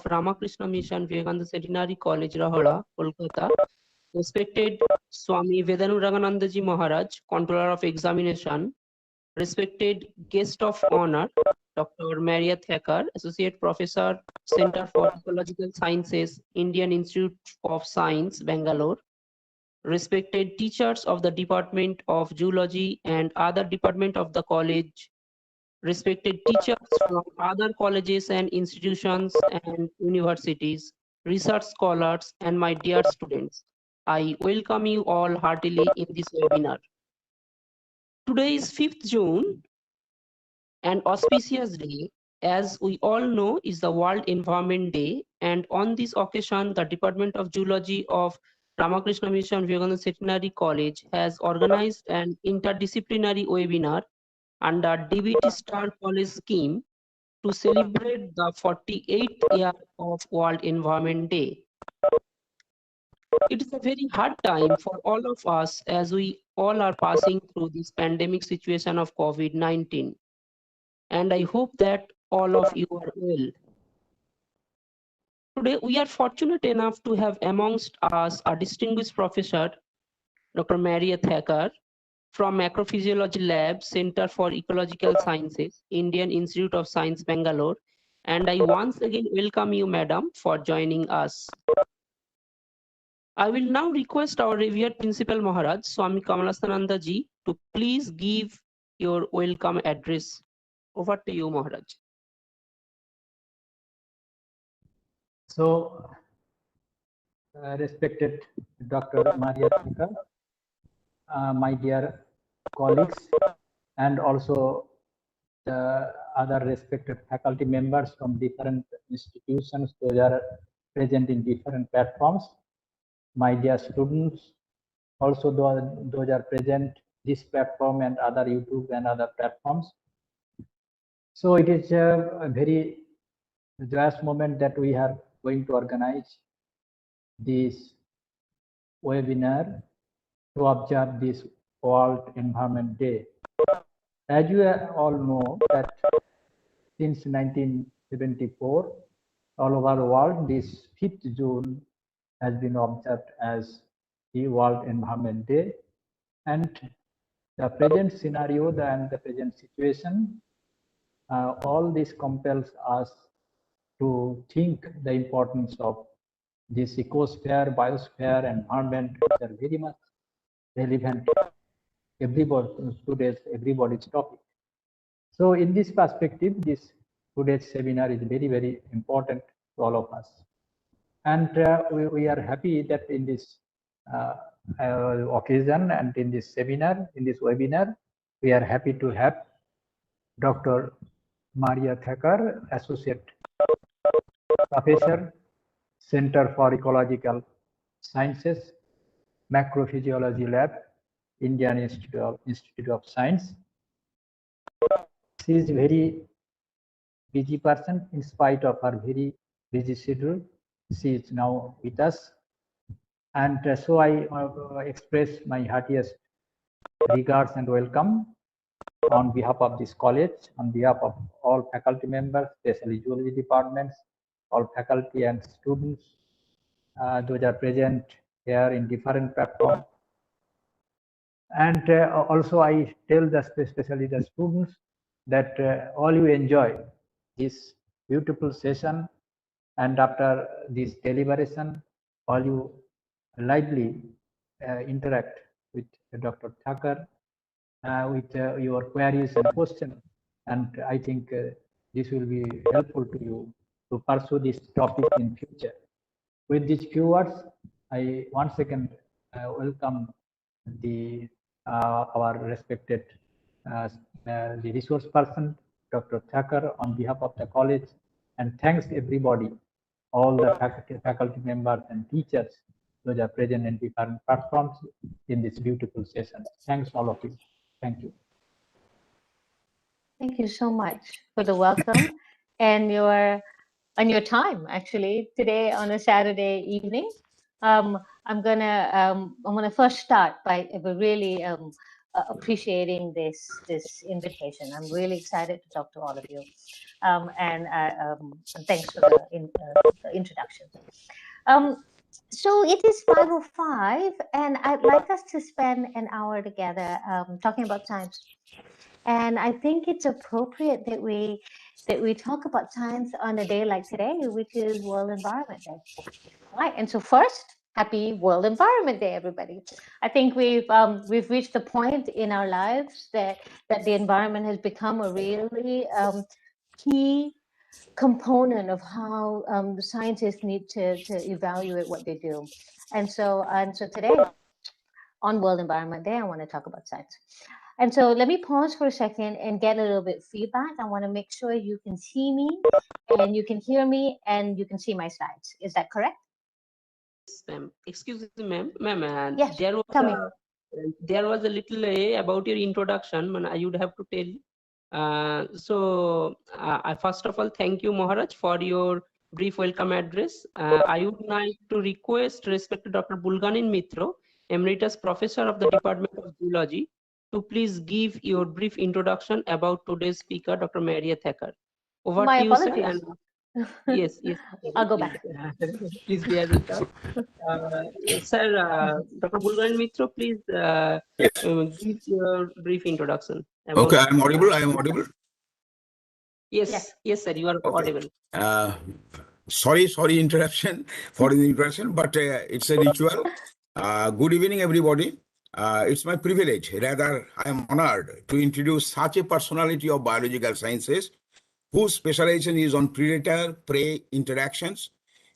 Ramakrishna Mission Vivekananda Centenary College, Rahara, Kolkata. Respected Swami Vedanuranganandaji Maharaj, Controller of Examination. Respected Guest of Honor, Dr. Maria Thacker, Associate Professor, Center for Ecological Sciences, Indian Institute of Science, Bangalore. Respected teachers of the Department of Zoology and other department of the college. Respected teachers from other colleges and institutions and universities, research scholars, and my dear students. I welcome you all heartily in this webinar. Today is 5th June, an auspicious day, as we all know, is the World Environment Day, and on this occasion, the Department of Zoology of Ramakrishna Mission Vivekananda Centenary College has organized an interdisciplinary webinar under DBT Star College scheme to celebrate the 48th year of World Environment Day. It is a very hard time for all of us as we all are passing through this pandemic situation of COVID-19. And I hope that all of you are well. Today, we are fortunate enough to have amongst us a distinguished professor, Dr. Maria Thacker, from Macrophysiology Lab, Center for Ecological Sciences, Indian Institute of Science, Bangalore. And I once again welcome you, madam, for joining us. I will now request our revered Principal Maharaj, Swami Kamalasananda ji, to please give your welcome address. Over to you, Maharaj. So, respected Dr. Maria Thacker, my dear colleagues, and also the other respected faculty members from different institutions, those are present in different platforms. My dear students, also those are present this platform and other YouTube and other platforms. So it is a very joyous moment that we are going to organize this webinar to observe this World Environment Day. As you all know that since 1974, all over the world, this 5th June has been observed as the World Environment Day. And the present scenario and the present situation, all this compels us to think the importance of this ecosphere, biosphere, environment, which are very much relevant everybody's topic. So in this perspective, this today's seminar is very, very important to all of us. And we are happy that in this occasion and in this seminar, in this webinar, we are happy to have Dr. Maria Thacker, Associate Professor, Center for Ecological Sciences, Macrophysiology Lab, Indian Institute of Science. She is a very busy person in spite of her very busy schedule. She is now with us. And so I express my heartiest regards and welcome on behalf of this college, on behalf of all faculty members, especially zoology departments, all faculty and students, those are present here in different platforms. And also I tell especially the students that all you enjoy this beautiful session, and after this deliberation, all you lively interact with Dr. Thacker with your queries and questions. And I think this will be helpful to you to pursue this topic in future. With these few words, I once again welcome the our respected the resource person, Dr. Thacker, on behalf of the college, and thanks everybody, all the faculty members and teachers, those are present in different platforms in this beautiful session. Thanks all of you. Thank you. Thank you so much for the welcome and your time. Actually, today on a Saturday evening, I'm gonna first start by really appreciating this invitation. I'm really excited to talk to all of you. And thanks for the introduction. So it is 5:05, and I'd like us to spend an hour together talking about science. And I think it's appropriate that we talk about science on a day like today, which is World Environment Day. Right. And so first, happy World Environment Day, everybody. I think we've reached the point in our lives that the environment has become a really key component of how the scientists need to evaluate what they do. And so today, on World Environment Day, I want to talk about science. And so let me pause for a second and get a little bit of feedback. I want to make sure you can see me and you can hear me and you can see my slides. Is that correct? Yes, ma'am. Excuse me, ma'am. Yes, There was tell me. there was a little about your introduction, man. I would have to tell. I first of all thank you, Maharaj, for your brief welcome address. I would like to request respected Dr. Bulganin Mitro, Emeritus Professor of the Department of Zoology, to please give your brief introduction about today's speaker, Dr. Maria Thacker. Over My to you, sir. apologies. And yes, I'll go please, back. please bear with us. Sir, Dr. Bulgarin Mitro, please Yes. give your brief introduction. Okay, I am audible. I am audible. Yes, yes, sir, you are audible. Sorry interruption for the introduction, but it's a ritual. Good evening, everybody. It's my privilege, rather, I am honored to introduce such a personality of biological sciences whose specialization is on predator-prey interactions,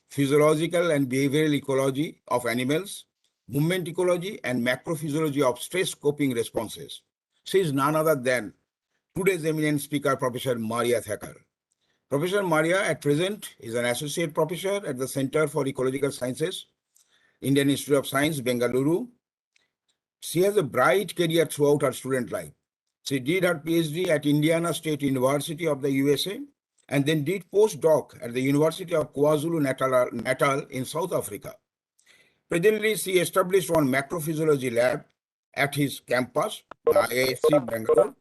physiological and behavioral ecology of animals, movement ecology, and macrophysiology of stress coping responses. She is none other than today's eminent speaker, Professor Maria Thacker. Professor Maria, at present, is an associate professor at the Center for Ecological Sciences, Indian Institute of Science, Bengaluru. She has a bright career throughout her student life. She did her PhD at Indiana State University of the USA and then did postdoc at the University of KwaZulu-Natal in South Africa. Presently, she established one macrophysiology lab at his campus, IISc Bangalore.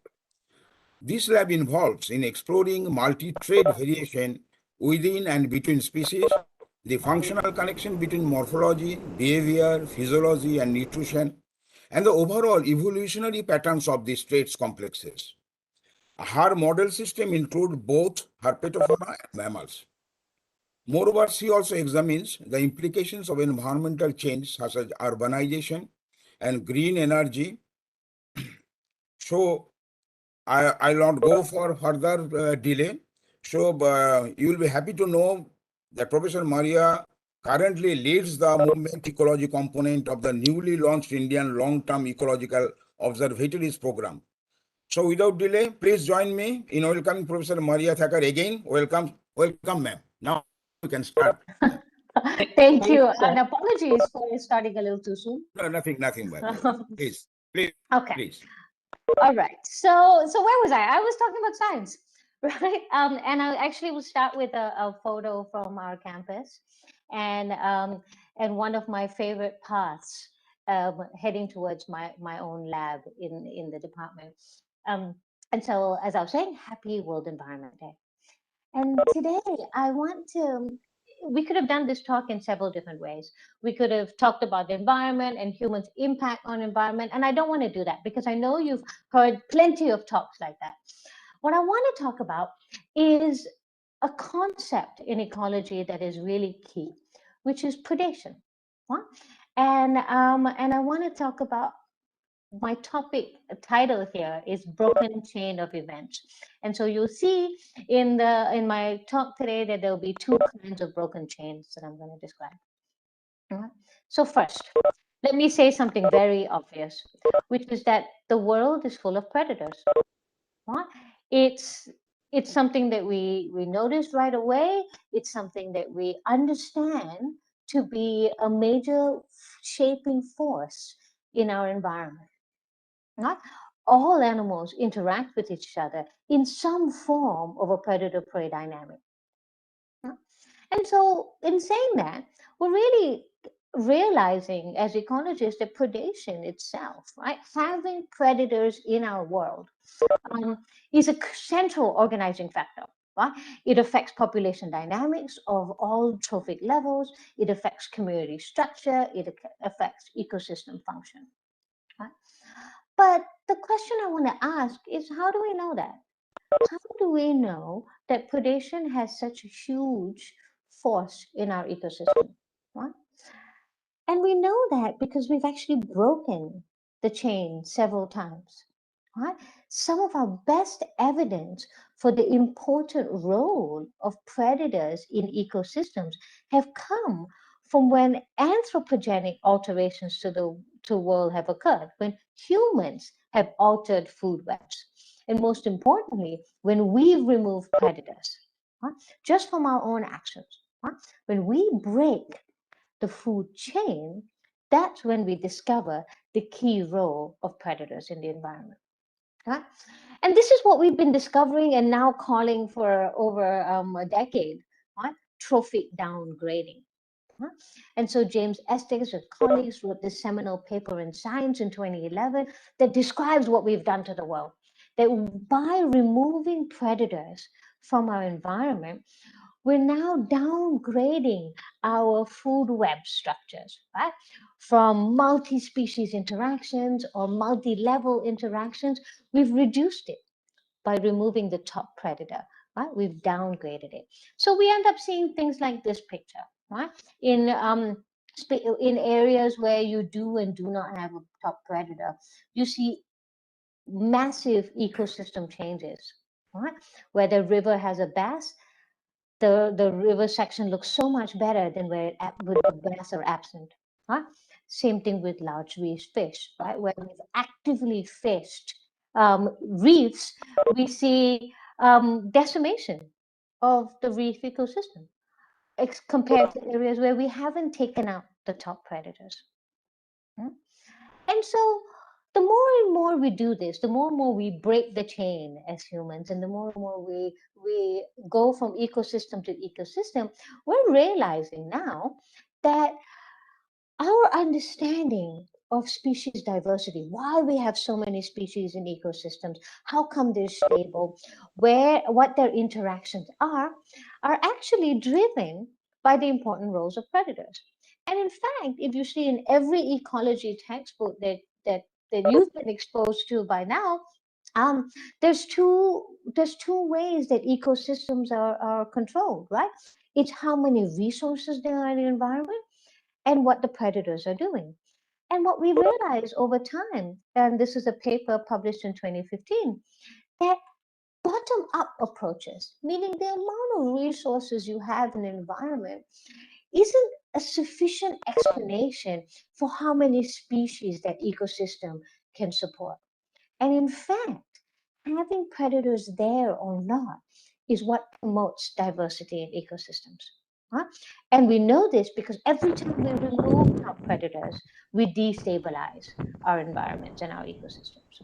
This lab involves in exploring multi-trait variation within and between species, the functional connection between morphology, behavior, physiology, and nutrition, and the overall evolutionary patterns of these traits complexes. Her model system includes both herpetofauna and mammals. Moreover, she also examines the implications of environmental change such as urbanization and green energy. So I'll not go for further delay. So you will be happy to know that Professor Maria currently leads the movement ecology component of the newly launched Indian long-term ecological observatories program. So without delay, please join me in welcoming Professor Maria Thacker again. Welcome, ma'am. Now we can start. Thank you. And apologies for starting a little too soon. No, nothing, please. Okay. Please. All right. So where was I? I was talking about science, right? And I actually will start with a photo from our campus, and one of my favorite paths heading towards my own lab in the department. And so, as I was saying, happy World Environment Day. And today, I want to. We could have done this talk in several different ways. We could have talked about the environment and humans' impact on environment, and I don't want to do that because I know you've heard plenty of talks like that. What I want to talk about is a concept in ecology that is really key, which is predation. And I want to talk about my topic title here is broken chain of events. And so you'll see in my talk today that there'll be two kinds of broken chains that I'm going to describe. So first, let me say something very obvious, which is that the world is full of predators. It's something that we noticed right away. It's something that we understand to be a major shaping force in our environment. Not all animals interact with each other in some form of a predator-prey dynamic. And so in saying that, we're really realizing as ecologists that predation itself, right, having predators in our world is a central organizing factor. Right? It affects population dynamics of all trophic levels. It affects community structure. It affects ecosystem function. Right? But the question I want to ask is, how do we know that? How do we know that predation has such a huge force in our ecosystem? Right? And we know that because we've actually broken the chain several times. Right? Some of our best evidence for the important role of predators in ecosystems have come from when anthropogenic alterations to the world have occurred, when humans have altered food webs, and most importantly, when we've removed predators, right? Just from our own actions. Right? When we break the food chain, that's when we discover the key role of predators in the environment. Right? And this is what we've been discovering and now calling for over a decade, right? Trophic downgrading. Right? And so James Estes with colleagues wrote this seminal paper in Science in 2011 that describes what we've done to the world. That by removing predators from our environment, we're now downgrading our food web structures, right? From multi-species interactions or multi-level interactions, we've reduced it by removing the top predator, right? We've downgraded it. So we end up seeing things like this picture, right? In areas where you do and do not have a top predator, you see massive ecosystem changes, right? Where the river has a bass, the river section looks so much better than where the bass are absent. Right? Same thing with large reef fish, right? Where we've actively fished reefs, we see decimation of the reef ecosystem compared to areas where we haven't taken out the top predators. And so the more and more we do this, the more and more we break the chain as humans, and the more and more we go from ecosystem to ecosystem, we're realizing now that our understanding of species diversity, why we have so many species in ecosystems, how come they're stable, what their interactions are actually driven by the important roles of predators. And in fact, if you see in every ecology textbook that you've been exposed to by now, there's two ways that ecosystems are controlled, right? It's how many resources there are in the environment and what the predators are doing. And what we realize over time, and this is a paper published in 2015, that bottom-up approaches, meaning the amount of resources you have in an environment, isn't a sufficient explanation for how many species that ecosystem can support. And in fact, having predators there or not is what promotes diversity in ecosystems. Huh? And we know this because every time we remove top predators, we destabilize our environments and our ecosystems.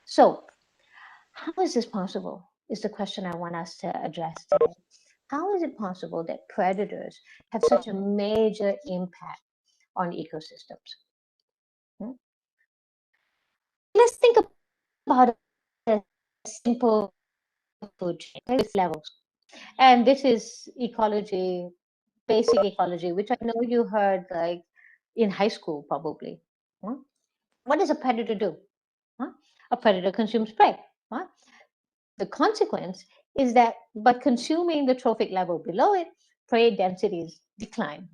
So, how is this possible? Is the question I want us to address today. How is it possible that predators have such a major impact on ecosystems? Let's think about a simple food chain with levels. And this is ecology, basic ecology, which I know you heard like in high school probably. What does a predator do? A predator consumes prey. The consequence is that by consuming the trophic level below it, prey densities decline.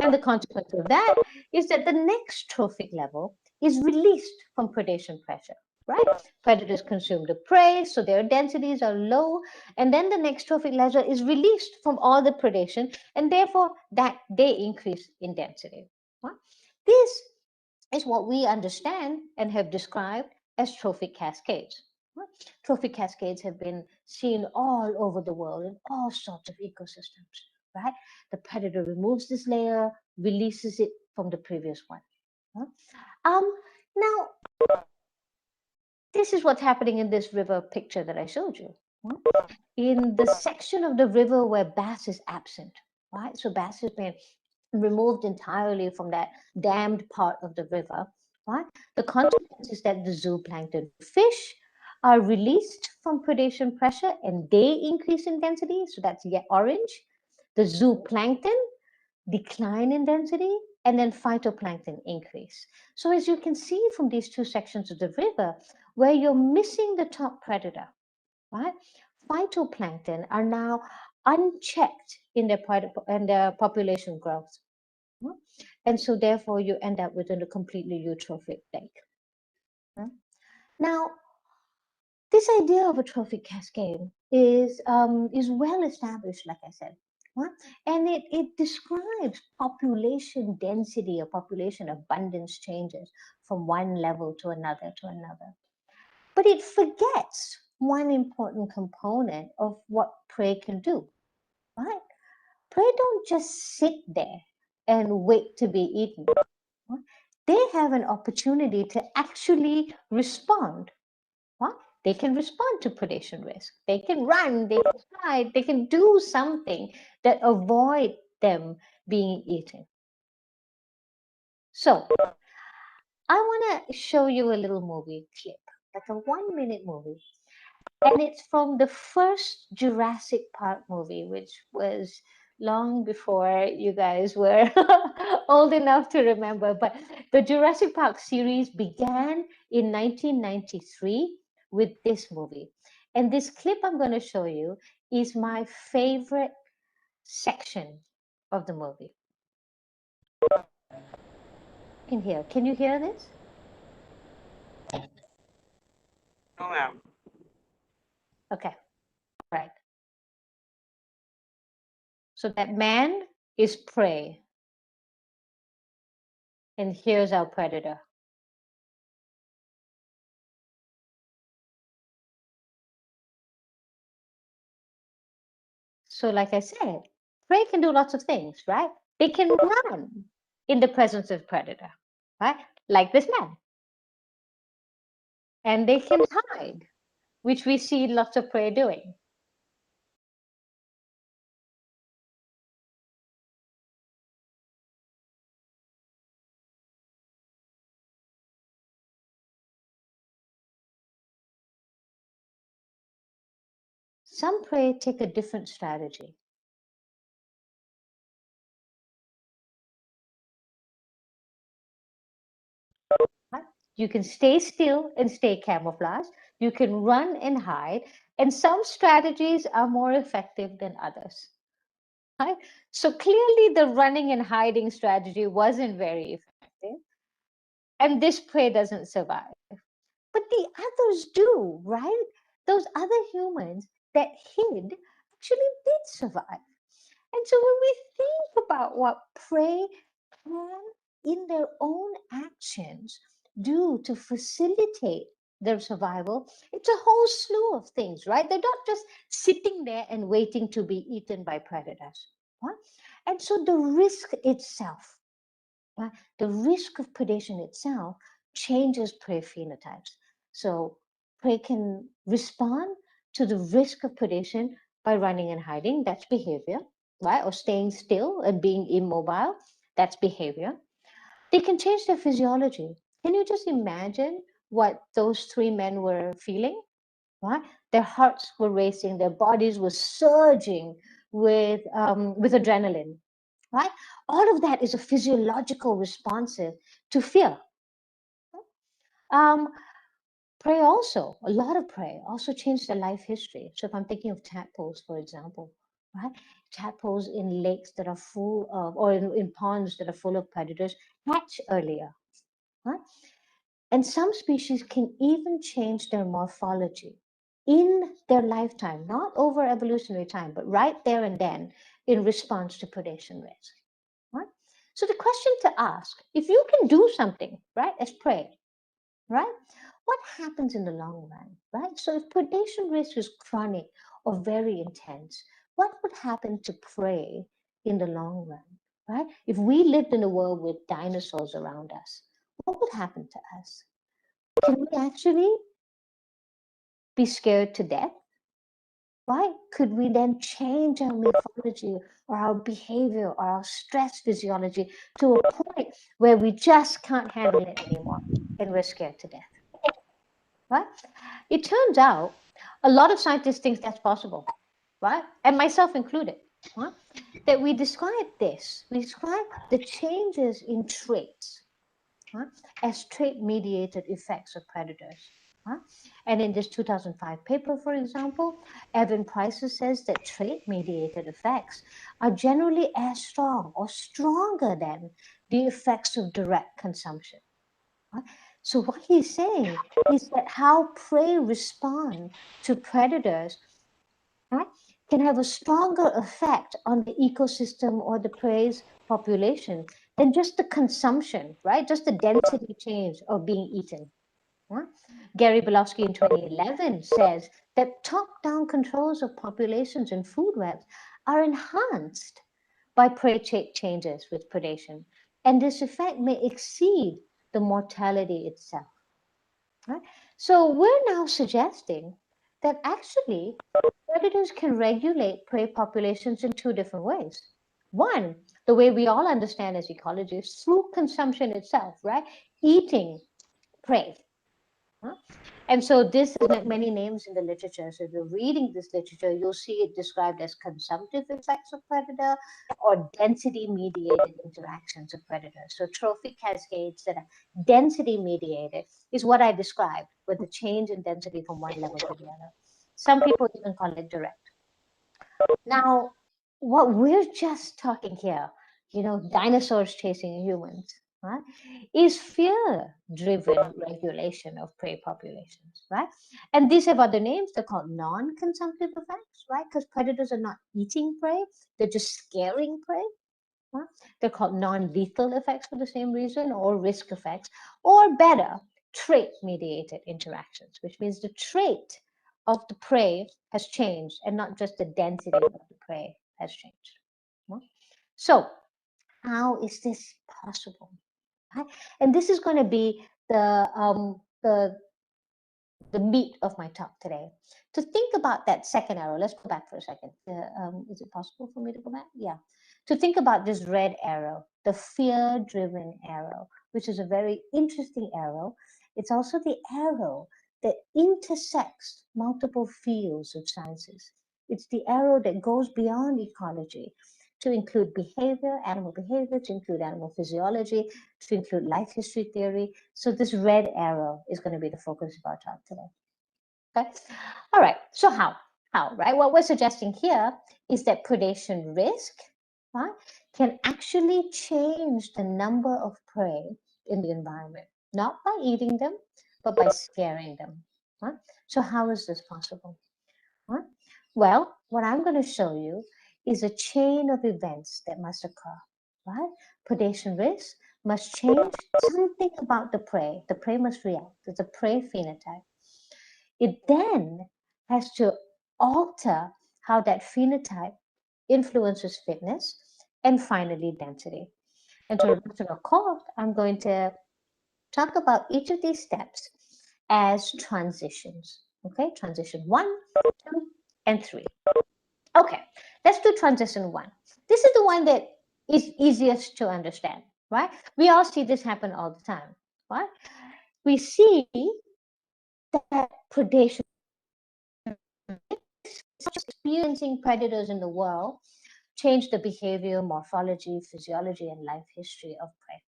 And the consequence of that is that the next trophic level is released from predation pressure. Right? Predators consume the prey, so their densities are low, and then the next trophic level is released from all the predation, and therefore that they increase in density. Right? This is what we understand and have described as trophic cascades. Right? Trophic cascades have been seen all over the world in all sorts of ecosystems. Right? The predator removes this layer, releases it from the previous one. Now, this is what's happening in this river picture that I showed you. In the section of the river where bass is absent, right? So bass has been removed entirely from that dammed part of the river, right? The consequence is that the zooplankton fish are released from predation pressure and they increase in density. So that's orange. The zooplankton decline in density, and then phytoplankton increase. So as you can see from these two sections of the river, where you're missing the top predator, right? Phytoplankton are now unchecked in their population growth. And so therefore you end up with a completely eutrophic lake. Now, this idea of a trophic cascade is well established, like I said. And it describes population density or population abundance changes from one level to another to another. But it forgets one important component of what prey can do, right? Prey don't just sit there and wait to be eaten. Right? They have an opportunity to actually respond. Right? They can respond to predation risk. They can run, they can hide, they can do something that avoid them being eaten. So I want to show you a little movie clip, like a 1-minute movie. And it's from the first Jurassic Park movie, which was long before you guys were old enough to remember. But the Jurassic Park series began in 1993 with this movie. And this clip I'm going to show you is my favorite section of the movie. In here, can you hear this? No, ma'am. Okay, right. So that man is prey. And here's our predator. So like I said, prey can do lots of things, right? They can run in the presence of predator, right? Like this man. And they can hide, which we see lots of prey doing. Some prey take a different strategy. Right? You can stay still and stay camouflaged. You can run and hide. And some strategies are more effective than others. Right? So clearly the running and hiding strategy wasn't very effective. And this prey doesn't survive. But the others do, right? Those other humans that hid actually did survive. And so when we think about what prey can, in their own actions, do to facilitate their survival, it's a whole slew of things, right? They're not just sitting there and waiting to be eaten by predators. Right? And so the risk itself, right? The risk of predation itself changes prey phenotypes. So prey can respond to the risk of predation by running and hiding. That's behavior, right? Or staying still and being immobile. That's behavior. They can change their physiology. Can you just imagine what those three men were feeling? Right? Their hearts were racing, their bodies were surging with adrenaline. Right? All of that is a physiological response to fear. Prey also, a lot of prey also change their life history. So if I'm thinking of tadpoles, for example, right? Tadpoles in lakes that are full of, or in ponds that are full of predators hatch earlier. Right? And some species can even change their morphology in their lifetime, not over evolutionary time, but right there and then in response to predation risk. Right? So the question to ask, if you can do something, right, as prey, right, what happens in the long run, right? So if predation risk is chronic or very intense, what would happen to prey in the long run, right? If we lived in a world with dinosaurs around us, what would happen to us? Can we actually be scared to death? Right? Could we then change our morphology or our behavior or our stress physiology to a point where we just can't handle it anymore and we're scared to death? right? It turns out a lot of scientists think that's possible, right? And myself included, right? That we describe the changes in traits, right, as trait-mediated effects of predators. Right? And in this 2005 paper, for example, Evan Pricer says that trait-mediated effects are generally as strong or stronger than the effects of direct consumption. Right? So what he's saying is that how prey respond to predators, right, can have a stronger effect on the ecosystem or the prey's population than just the consumption, right? Just the density change of being eaten. Right? Gary Belowski in 2011 says that top-down controls of populations and food webs are enhanced by prey changes with predation, and this effect may exceed the mortality itself. Right? So we're now suggesting that actually predators can regulate prey populations in two different ways. One, the way we all understand as ecologists, through consumption itself, right? Eating prey. Huh? And so this has many names in the literature. So if you're reading this literature, you'll see it described as consumptive effects of predator or density-mediated interactions of predators. So trophic cascades that are density-mediated is what I described, with the change in density from one level to the other. Some people even call it direct. Now, what we're just talking here, dinosaurs chasing humans, right, is fear-driven regulation of prey populations, right? And these have other names. They're called non-consumptive effects, right? Because predators are not eating prey; they're just scaring prey. Right? They're called non-lethal effects for the same reason, or risk effects, or better, trait-mediated interactions, which means the trait of the prey has changed and not just the density of the prey has changed. So how is this possible? Right? And this is going to be the meat of my talk today. To think about that second arrow, let's go back for a second. Is it possible for me to go back? Yeah. To think about this red arrow, the fear-driven arrow, which is a very interesting arrow. It's also the arrow that intersects multiple fields of sciences. It's the arrow that goes beyond ecology to include behavior, animal behavior, to include animal physiology, to include life history theory. So this red arrow is going to be the focus of our talk today. Okay. All right. So how, right? What we're suggesting here is that predation risk, right, can actually change the number of prey in the environment, not by eating them, but by scaring them. Right? So how is this possible? Right? Well, what I'm going to show you is a chain of events that must occur. Right? Predation risk must change something about the prey. The prey must react. It's a prey phenotype. It then has to alter how that phenotype influences fitness and finally density. And to record, I'm going to talk about each of these steps as transitions. Okay, transition 1, 2, and 3. Okay, let's do transition 1. This is the one that is easiest to understand, right? We all see this happen all the time, right? We see that predation, experiencing predators in the world, change the behavior, morphology, physiology, and life history of prey,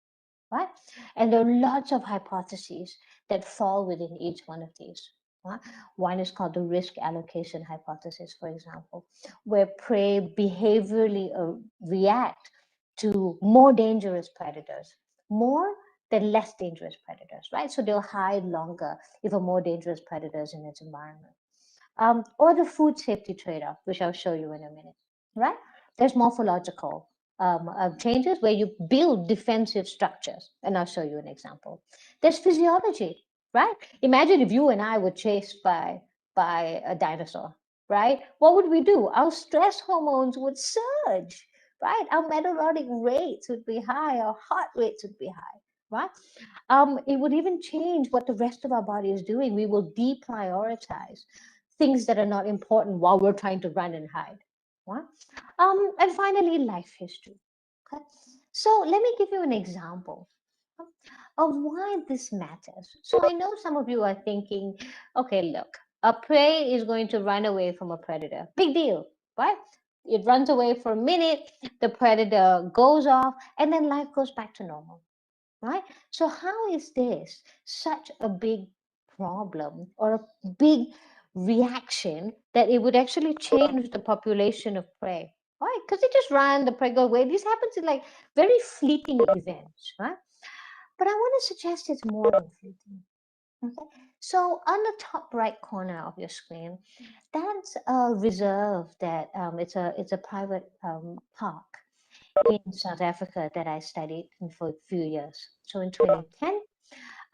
right? And there are lots of hypotheses that fall within each one of these. Right? One is called the risk allocation hypothesis, for example, where prey behaviorally react to more dangerous predators, more than less dangerous predators, right? So they'll hide longer if a more dangerous predator is in its environment. Or the food safety trade-off, which I'll show you in a minute, right? There's morphological changes where you build defensive structures, and I'll show you an example. There's physiology, right? Imagine if you and I were chased by a dinosaur, right? What would we do? Our stress hormones would surge, right? Our metabolic rates would be high, our heart rates would be high, right? It would even change what the rest of our body is doing. We will deprioritize things that are not important while we're trying to run and hide. Right? And finally, life history. Okay? So let me give you an example of why this matters. So I know some of you are thinking, okay, look, a prey is going to run away from a predator. Big deal, right? It runs away for a minute, the predator goes off, and then life goes back to normal, right? So how is this such a big problem or a big reaction that it would actually change the population of prey? Right? Because it just ran, the prey go away. This happens in like very fleeting events, right? But I want to suggest it's more than fleeting. Okay. So on the top right corner of your screen, that's a reserve that it's a private park in South Africa that I studied for a few years. So in 2010,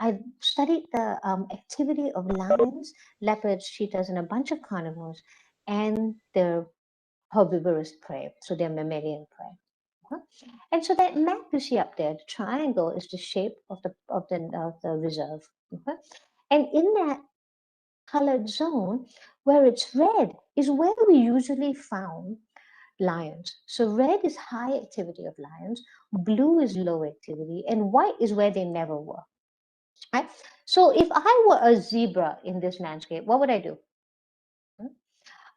I studied the activity of lions, leopards, cheetahs, and a bunch of carnivores, and their herbivorous prey, so their mammalian prey. And so that map you see up there, the triangle is the shape of the reserve. And in that colored zone, where it's red, is where we usually found lions. So red is high activity of lions, blue is low activity, and white is where they never were. Right? So if I were a zebra in this landscape, what would I do?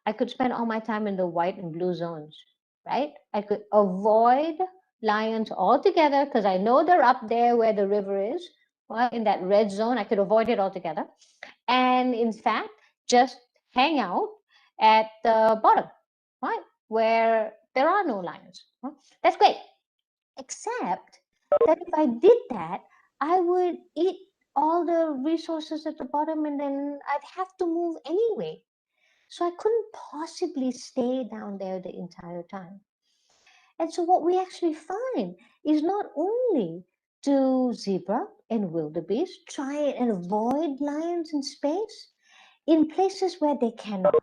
I could spend all my time in the white and blue zones, right? I could avoid lions altogether because I know they're up there where the river is, right? In that red zone, I could avoid it altogether. And in fact, just hang out at the bottom, right? Where there are no lions. That's great. Except that if I did that, I would eat all the resources at the bottom and then I'd have to move anyway. So I couldn't possibly stay down there the entire time. And so what we actually find is not only do zebra and wildebeest try and avoid lions in space, in places where they cannot.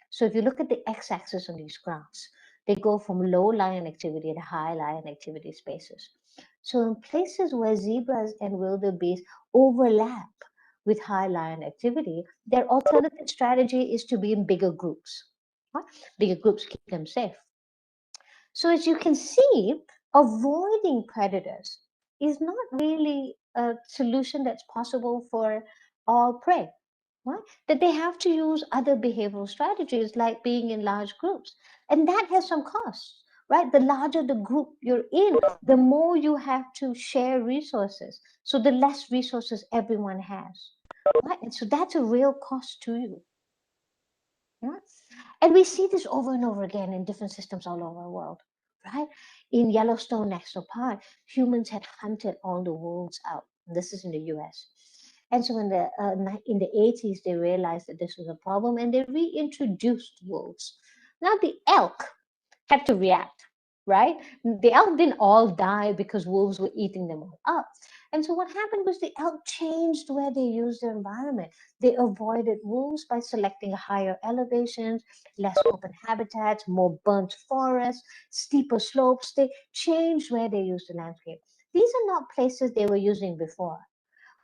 So if you look at the x-axis on these graphs, they go from low lion activity to high lion activity spaces. So in places where zebras and wildebeest overlap with high lion activity, their alternative strategy is to be in bigger groups. Right? Bigger groups keep them safe. So as you can see, avoiding predators is not really a solution that's possible for all prey. Right? That they have to use other behavioral strategies like being in large groups. And that has some costs, right? The larger the group you're in, the more you have to share resources. So the less resources everyone has. Right? And so that's a real cost to you. Right? And we see this over and over again in different systems all over the world. Right? In Yellowstone National Park, humans had hunted all the wolves out. This is in the US. And so in the 80s, they realized that this was a problem and they reintroduced wolves. Now the elk had to react, right? The elk didn't all die because wolves were eating them all up. And so what happened was the elk changed where they used their environment. They avoided wolves by selecting higher elevations, less open habitats, more burnt forests, steeper slopes. They changed where they used the landscape. These are not places they were using before,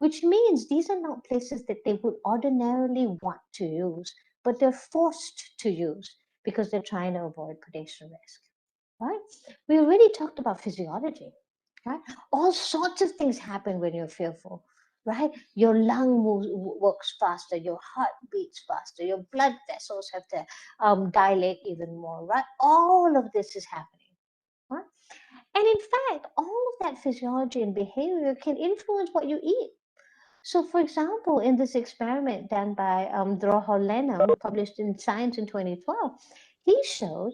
which means these are not places that they would ordinarily want to use, but they're forced to use because they're trying to avoid predation risk. Right? We already talked about physiology. Right? All sorts of things happen when you're fearful. Right? Your lung works faster, your heart beats faster, your blood vessels have to dilate even more. Right? All of this is happening. Right? And in fact, all of that physiology and behavior can influence what you eat. So, for example, in this experiment done by Drohol Lenham, published in Science in 2012, he showed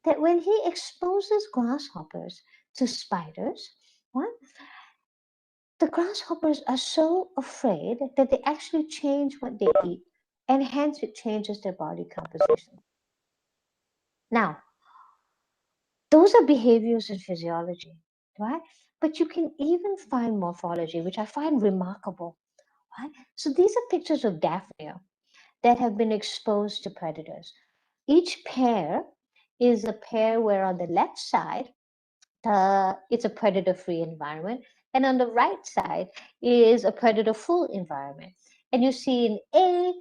that when he exposes grasshoppers to spiders, what? The grasshoppers are so afraid that they actually change what they eat, and hence it changes their body composition. Now, those are behaviors and physiology, right? But you can even find morphology, which I find remarkable. Right? So these are pictures of Daphnia that have been exposed to predators. Each pair is a pair where on the left side, it's a predator-free environment, and on the right side is a predator-full environment. And you see in A,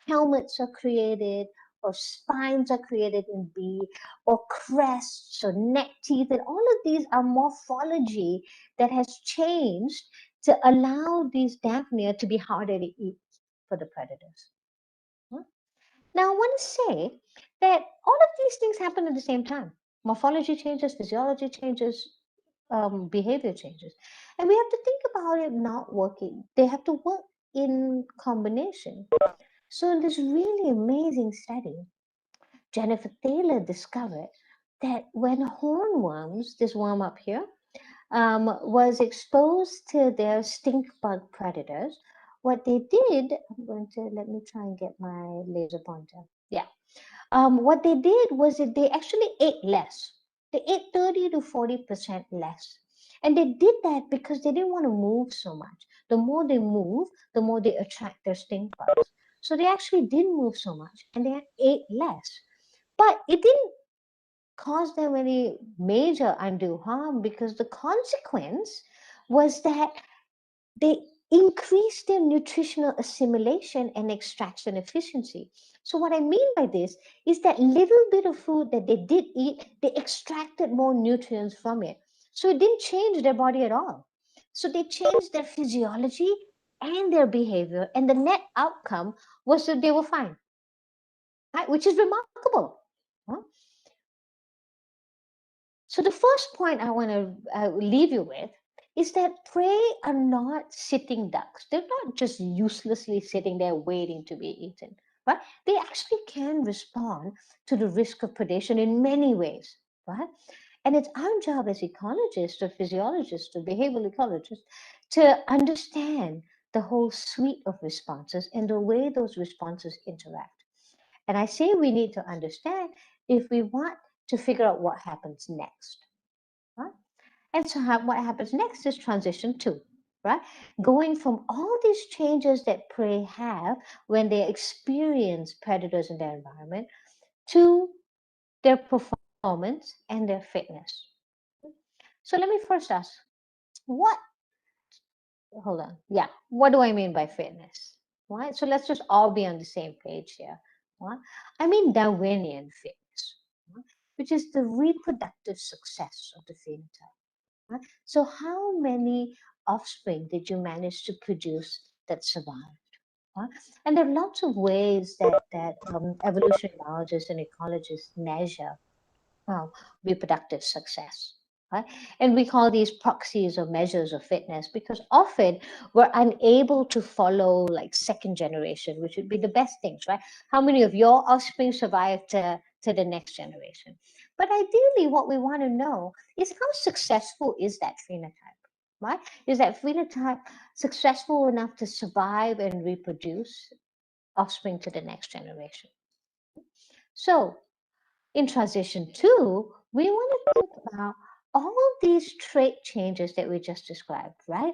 helmets are created, or spines are created in B, or crests, or neck teeth, and all of these are morphology that has changed to allow these daphnia to be harder to eat for the predators. Now, I want to say that all of these things happen at the same time. Morphology changes, physiology changes, behavior changes. And we have to think about it not working. They have to work in combination. So in this really amazing study, Jennifer Taylor discovered that when hornworms, this worm up here, was exposed to their stink bug predators, what they did, I'm going to, let me try and get my laser pointer. Yeah. What they did was that they actually ate less. They ate 30 to 40% less. And they did that because they didn't want to move so much. The more they move, the more they attract their stink bugs. So they actually didn't move so much and they ate less. But it didn't cause them any major undue harm because the consequence was that they increase their nutritional assimilation and extraction efficiency. So what I mean by this is that little bit of food that they did eat, they extracted more nutrients from it. So it didn't change their body at all. So they changed their physiology and their behavior, and the net outcome was that they were fine, right? Which is remarkable. Huh? So the first point I want to leave you with is that prey are not sitting ducks. They're not just uselessly sitting there waiting to be eaten, right? They actually can respond to the risk of predation in many ways, right? And it's our job as ecologists or physiologists or behavioral ecologists to understand the whole suite of responses and the way those responses interact. And I say we need to understand if we want to figure out what happens next. Right? And so what happens next is transition 2, right? Going from all these changes that prey have when they experience predators in their environment to their performance and their fitness. So let me first ask, what do I mean by fitness? Right? So let's just all be on the same page here. Right? I mean Darwinian fitness, right? Which is the reproductive success of the phenotype. Right? So how many offspring did you manage to produce that survived? Right? And there are lots of ways that evolutionary biologists and ecologists measure reproductive success. Right? And we call these proxies or measures of fitness because often we're unable to follow like second generation, which would be the best things, right? How many of your offspring survive to the next generation? But ideally, what we want to know is how successful is that phenotype, right? Is that phenotype successful enough to survive and reproduce offspring to the next generation? So in transition 2, we want to think about all these trait changes that we just described, right?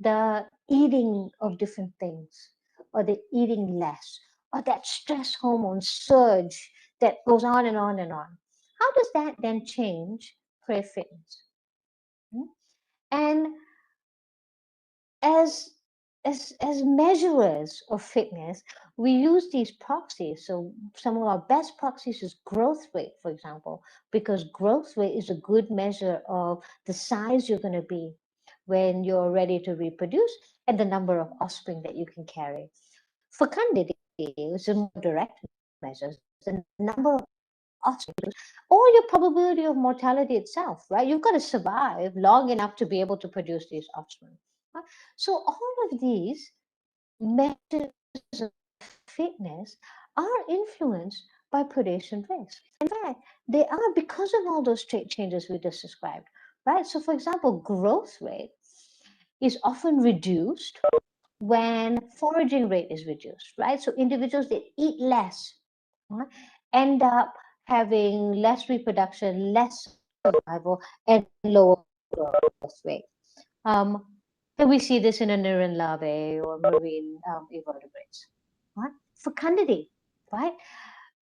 The eating of different things, or the eating less, or that stress hormone surge that goes on and on and on. How does that then change prey fitness? And as measurers of fitness, we use these proxies. So some of our best proxies is growth rate, for example, because growth rate is a good measure of the size you're going to be when you're ready to reproduce and the number of offspring that you can carry. Fecundity is a more direct measure, the number of offspring or your probability of mortality itself, right? You've got to survive long enough to be able to produce these offspring. So all of these measures of fitness are influenced by predation risk. In fact, they are because of all those trait changes we just described, right? So for example, growth rate is often reduced when foraging rate is reduced, right? So individuals that eat less end up having less reproduction, less survival, and lower growth rate. And we see this in aneurin larvae or marine invertebrates. Right? Fecundity, right?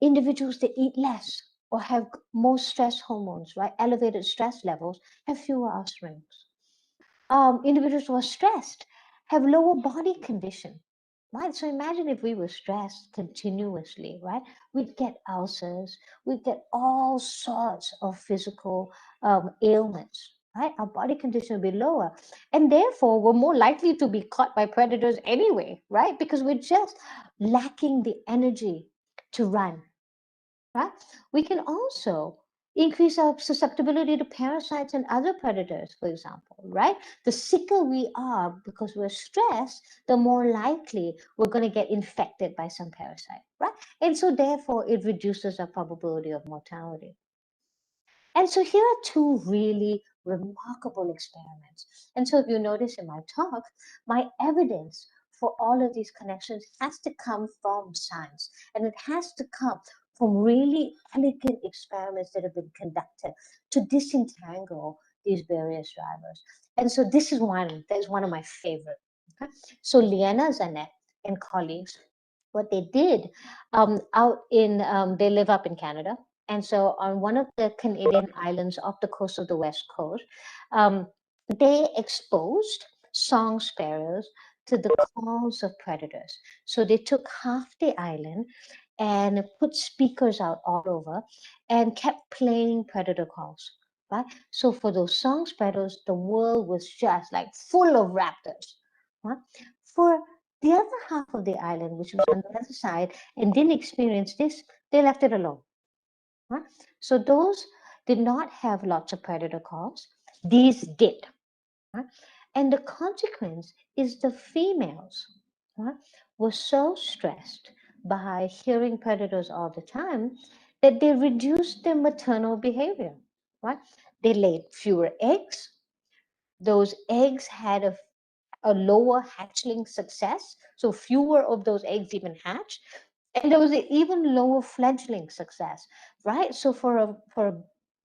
Individuals that eat less or have more stress hormones, right? Elevated stress levels have fewer offspring. Individuals who are stressed have lower body condition, right? So imagine if we were stressed continuously, right? We'd get ulcers, we'd get all sorts of physical ailments, right? Our body condition will be lower. And therefore, we're more likely to be caught by predators anyway, right? Because we're just lacking the energy to run, right? We can also increase our susceptibility to parasites and other predators, for example, right? The sicker we are because we're stressed, the more likely we're going to get infected by some parasite, right? And so therefore, it reduces our probability of mortality. And so here are two really remarkable experiments. And so if you notice in my talk, my evidence for all of these connections has to come from science, and it has to come from really elegant experiments that have been conducted to disentangle these various drivers. And so this is one that is one of my favorite. Okay? So Liana Zanet and colleagues, what they did they live up in Canada. And so on one of the Canadian islands off the coast of the West Coast, they exposed song sparrows to the calls of predators. So they took half the island and put speakers out all over and kept playing predator calls, right? So for those song sparrows, the world was just like full of raptors, right? For the other half of the island, which was on the other side and didn't experience this, they left it alone. Right? So those did not have lots of predator calls. These did. Right? And the consequence is the females, right, were so stressed by hearing predators all the time that they reduced their maternal behavior. Right? They laid fewer eggs. Those eggs had a lower hatchling success, so fewer of those eggs even hatched, and there was an even lower fledgling success, right? So for a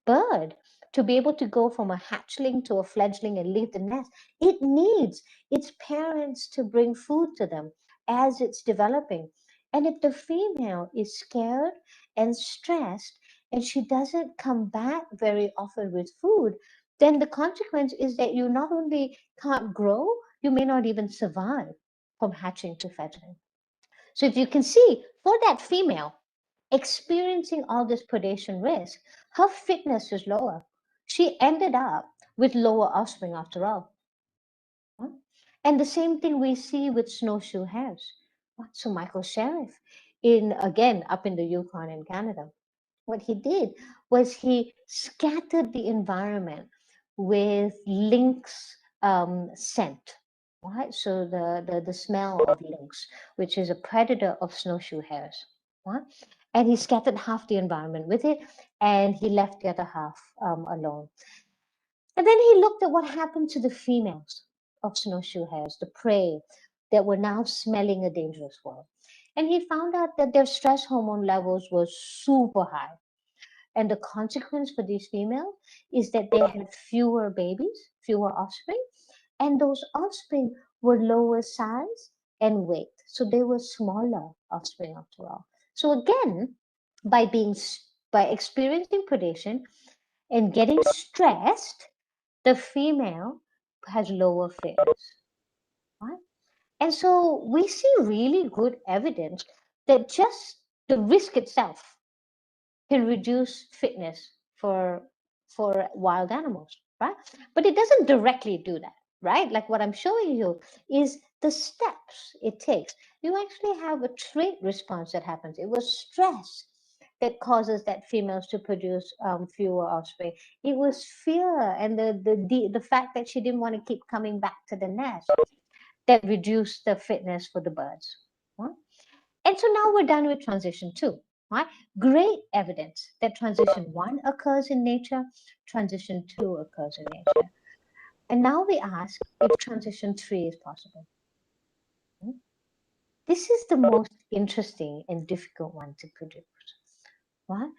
bird to be able to go from a hatchling to a fledgling and leave the nest, it needs its parents to bring food to them as it's developing. And if the female is scared and stressed and she doesn't come back very often with food, then the consequence is that you not only can't grow, you may not even survive from hatching to fledgling. So if you can see, for that female experiencing all this predation risk, her fitness is lower. She ended up with lower offspring after all. And the same thing we see with snowshoe hares. So Michael Sheriff, again up in the Yukon in Canada, what he did was he scattered the environment with lynx scent, right? So the smell of lynx, which is a predator of snowshoe hares, right? And he scattered half the environment with it, and he left the other half alone. And then he looked at what happened to the females of snowshoe hares, the prey that were now smelling a dangerous world. And he found out that their stress hormone levels were super high. And the consequence for these females is that they had fewer babies, fewer offspring, and those offspring were lower size and weight. So they were smaller offspring after all. So again, by experiencing predation and getting stressed, the female has lower fitness. Right? And so we see really good evidence that just the risk itself can reduce fitness for wild animals, right? But it doesn't directly do that, right? Like what I'm showing you is the steps it takes. You actually have a trait response that happens. It was stress that causes that females to produce fewer offspring. It was fear and the fact that she didn't want to keep coming back to the nest that reduced the fitness for the birds. Right? And so now we're done with transition 2. Right? Great evidence that transition 1 occurs in nature, transition 2 occurs in nature. And now we ask if transition 3 is possible. This is the most interesting and difficult one to produce. Right?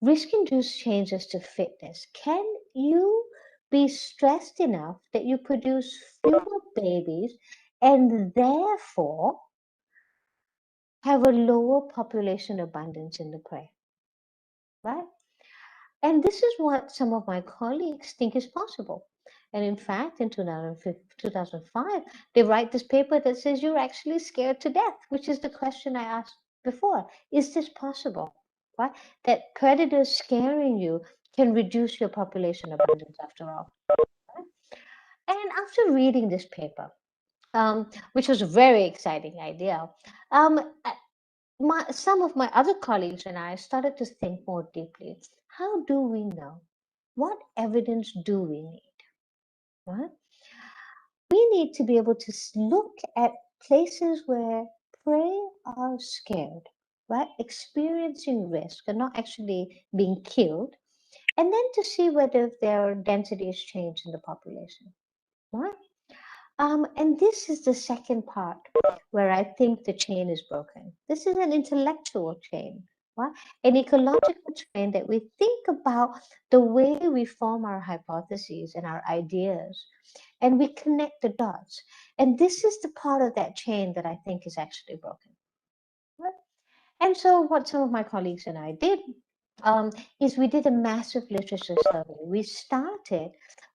Risk-induced changes to fitness. Can you be stressed enough that you produce fewer babies and therefore have a lower population abundance in the prey, right? And this is what some of my colleagues think is possible. And in fact, in 2005, they write this paper that says you're actually scared to death, which is the question I asked before. Is this possible, right? That predators scaring you can reduce your population abundance after all. And after reading this paper, which was a very exciting idea, some of my other colleagues and I started to think more deeply. How do we know? What evidence do we need? Right? We need to be able to look at places where prey are scared, right? Experiencing risk and not actually being killed, and then to see whether their density has changed in the population, right? And this is the second part where I think the chain is broken. This is an intellectual chain, right? An ecological chain that we think about the way we form our hypotheses and our ideas, and we connect the dots. And this is the part of that chain that I think is actually broken. Right? And so what some of my colleagues and I did is we did a massive literature survey. We started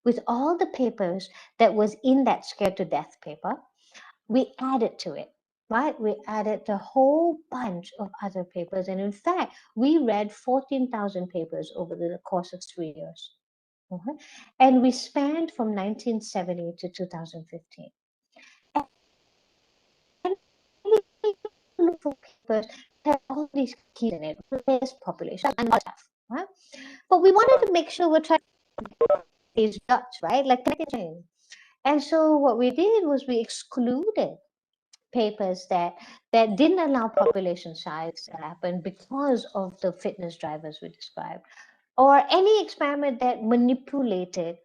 with all the papers that was in that Scared to Death paper. We added to it, right? We added a whole bunch of other papers. And in fact, we read 14,000 papers over the course of 3 years. Okay? And we spanned from 1970 to 2015. And we looked for papers that had all these keys in it, this population and other stuff, right? But we wanted to make sure we're trying to these dots, right? Like connecting. And so what we did was we excluded papers that didn't allow population size to happen because of the fitness drivers we described, or any experiment that manipulated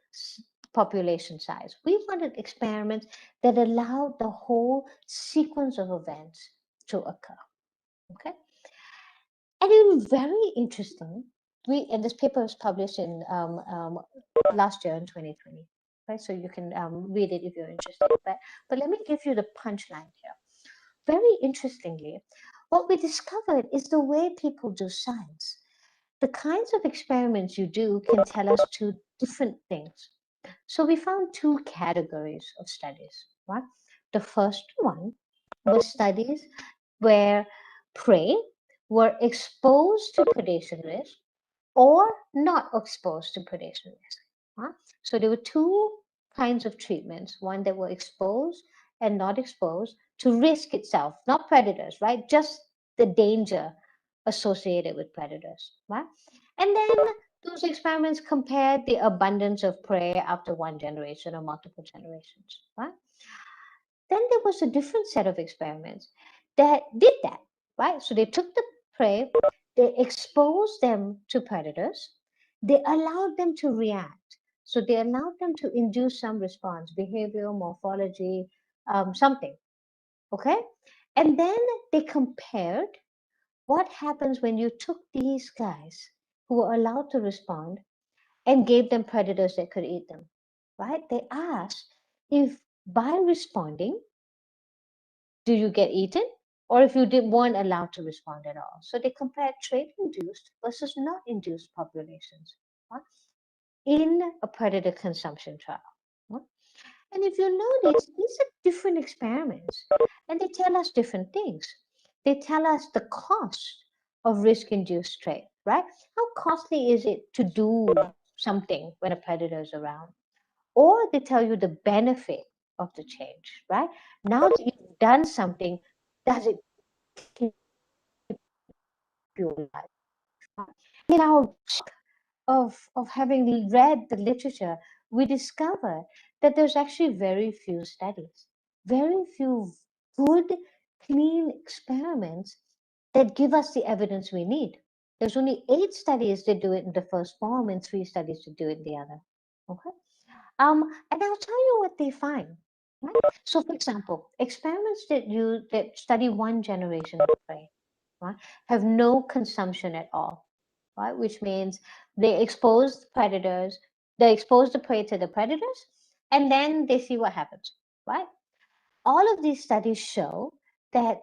population size. We wanted experiments that allowed the whole sequence of events to occur. Okay, and it was very interesting. And this paper was published in last year in 2020. Right, so you can read it if you're interested. But let me give you the punchline here. Very interestingly, what we discovered is the way people do science. The kinds of experiments you do can tell us two different things. So we found two categories of studies. Right? The first one was studies where prey were exposed to predation risk or not exposed to predation risk. Right? So there were two kinds of treatments, one that were exposed and not exposed to risk itself, not predators, right? Just the danger associated with predators, right? And then those experiments compared the abundance of prey after one generation or multiple generations, right? Then there was a different set of experiments that did that, right? So they took the prey, they exposed them to predators, they allowed them to react. So they allowed them to induce some response, behavioral, morphology, something, okay? And then they compared what happens when you took these guys who were allowed to respond and gave them predators that could eat them, right? They asked if by responding, do you get eaten? Or if you weren't allowed to respond at all. So they compared trait-induced versus not induced populations, right, in a predator consumption trial. Right? And if you notice, these are different experiments, and they tell us different things. They tell us the cost of risk-induced trait, right? How costly is it to do something when a predator is around? Or they tell you the benefit of the change, right? Now that you've done something, does it keep you alive? In our of having read the literature, we discover that there's actually very few studies, very few good, clean experiments that give us the evidence we need. There's only 8 studies that do it in the first form and 3 studies to do it in the other. Okay. And I'll tell you what they find. Right? So, for example, experiments that study one generation of prey, right, have no consumption at all, right? Which means they expose predators, they expose the prey to the predators, and then they see what happens, right? All of these studies show that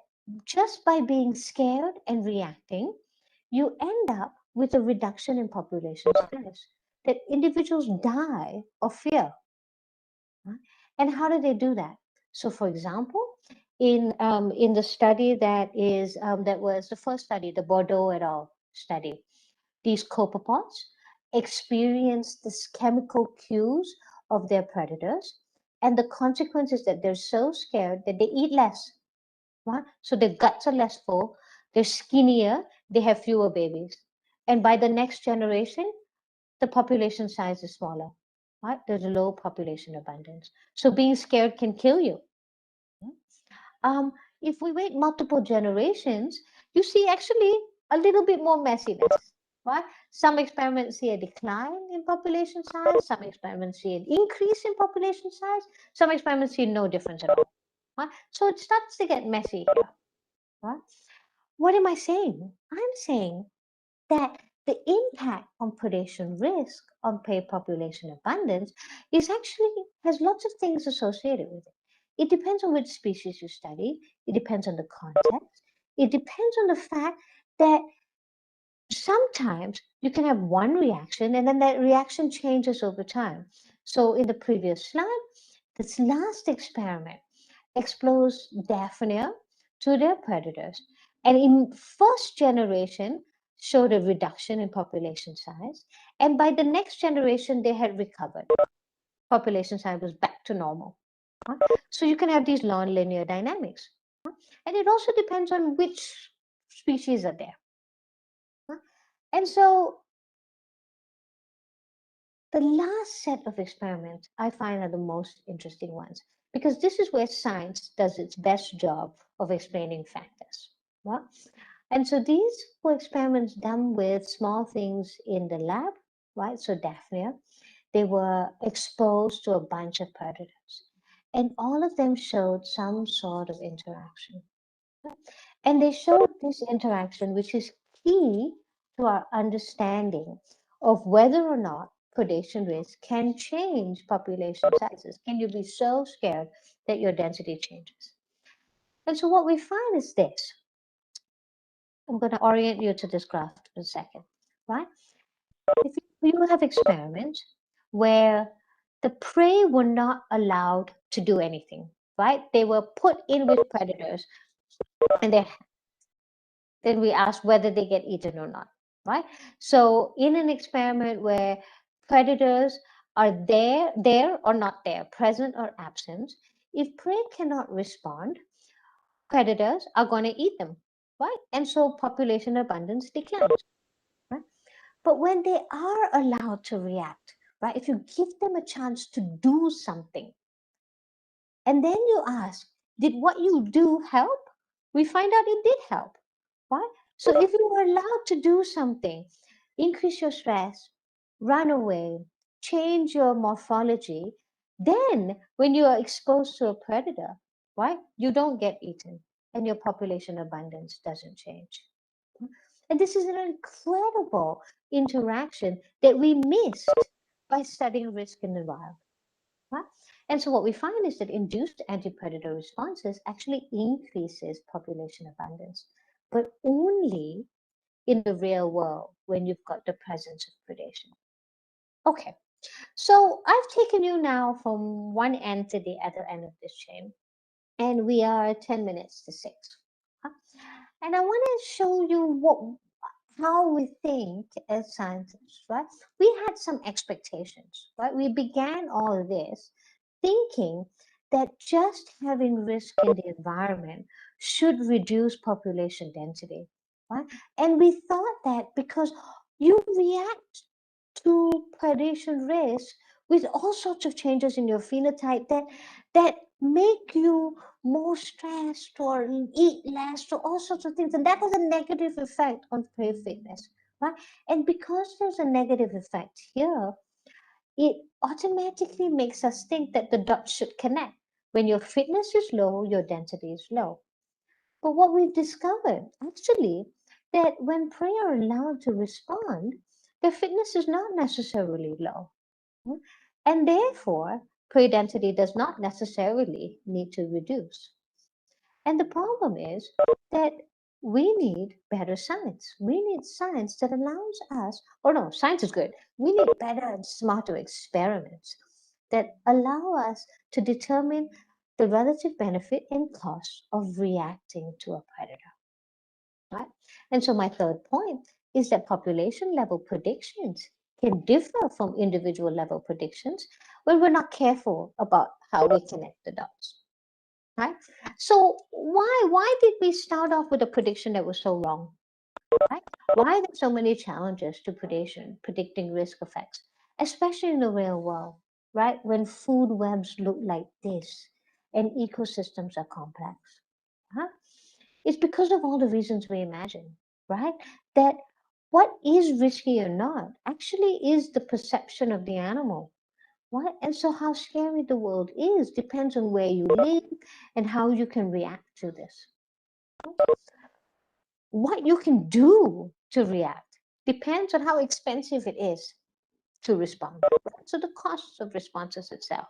just by being scared and reacting, you end up with a reduction in population size, that individuals die of fear. And how do they do that? So, for example, in the study that was the first study, the Bordeaux et al. Study, these copepods, experience this chemical cues of their predators, and the consequence is that they're so scared that they eat less. Right? So their guts are less full, they're skinnier, they have fewer babies. And by the next generation, the population size is smaller. Right? There's a low population abundance. So being scared can kill you. If we wait multiple generations, you see actually a little bit more messiness. Right? Some experiments see a decline in population size, some experiments see an increase in population size, some experiments see no difference at all. Right? So it starts to get messy here. Right? What am I saying? I'm saying that the impact on predation risk on prey population abundance is actually has lots of things associated with it. It depends on which species you study. It depends on the context. It depends on the fact that sometimes you can have one reaction and then that reaction changes over time. So in the previous slide, this last experiment exposed Daphnia to their predators. And in first generation, showed a reduction in population size. And by the next generation, they had recovered. Population size was back to normal. So you can have these non-linear dynamics. And it also depends on which species are there. And so the last set of experiments I find are the most interesting ones, because this is where science does its best job of explaining factors. Right? And so these were experiments done with small things in the lab, right? So Daphnia, they were exposed to a bunch of predators, and all of them showed some sort of interaction. And they showed this interaction, which is key to our understanding of whether or not predation risk can change population sizes. Can you be so scared that your density changes? And so what we find is this. I'm going to orient you to this graph for a second, right? If you have experiments where the prey were not allowed to do anything, right? They were put in with predators, and then we ask whether they get eaten or not, right? So in an experiment where predators are there or not there, present or absent, if prey cannot respond, predators are going to eat them, right? And so population abundance declines, right? But when they are allowed to react, right? If you give them a chance to do something, and then you ask, did what you do help? We find out it did help, right? So if you were allowed to do something, increase your stress, run away, change your morphology, then when you are exposed to a predator, right, you don't get eaten and your population abundance doesn't change. And this is an incredible interaction that we missed by studying risk in the wild. Right? And so what we find is that induced anti-predator responses actually increases population abundance, but only in the real world when you've got the presence of predation. Okay, so I've taken you now from one end to the other end of this chain, and we are 10 minutes to 6. And I want to show you how we think as scientists, right? We had some expectations, right? We began all of this thinking that just having risk in the environment should reduce population density, right? And we thought that because you react to predation risk with all sorts of changes in your phenotype that make you more stressed or eat less or all sorts of things, and that has a negative effect on prey fitness, right? And because there's a negative effect here, it automatically makes us think that the dots should connect. When your fitness is low, your density is low. But what we've discovered actually that when prey are allowed to respond, their fitness is not necessarily low. And therefore, prey density does not necessarily need to reduce. And the problem is that we need better science. We need science that allows us, or no, science is good. We need better and smarter experiments that allow us to determine the relative benefit and cost of reacting to a predator. Right? And so my third point is that population level predictions can differ from individual level predictions when we're not careful about how we connect the dots. Right? So why did we start off with a prediction that was so wrong? Right? Why are there so many challenges to predicting risk effects, especially in the real world, right? When food webs look like this and ecosystems are complex. Huh? It's because of all the reasons we imagine, right? That what is risky or not actually is the perception of the animal. Right? And so how scary the world is depends on where you live and how you can react to this. What you can do to react depends on how expensive it is to respond. So the costs of responses itself.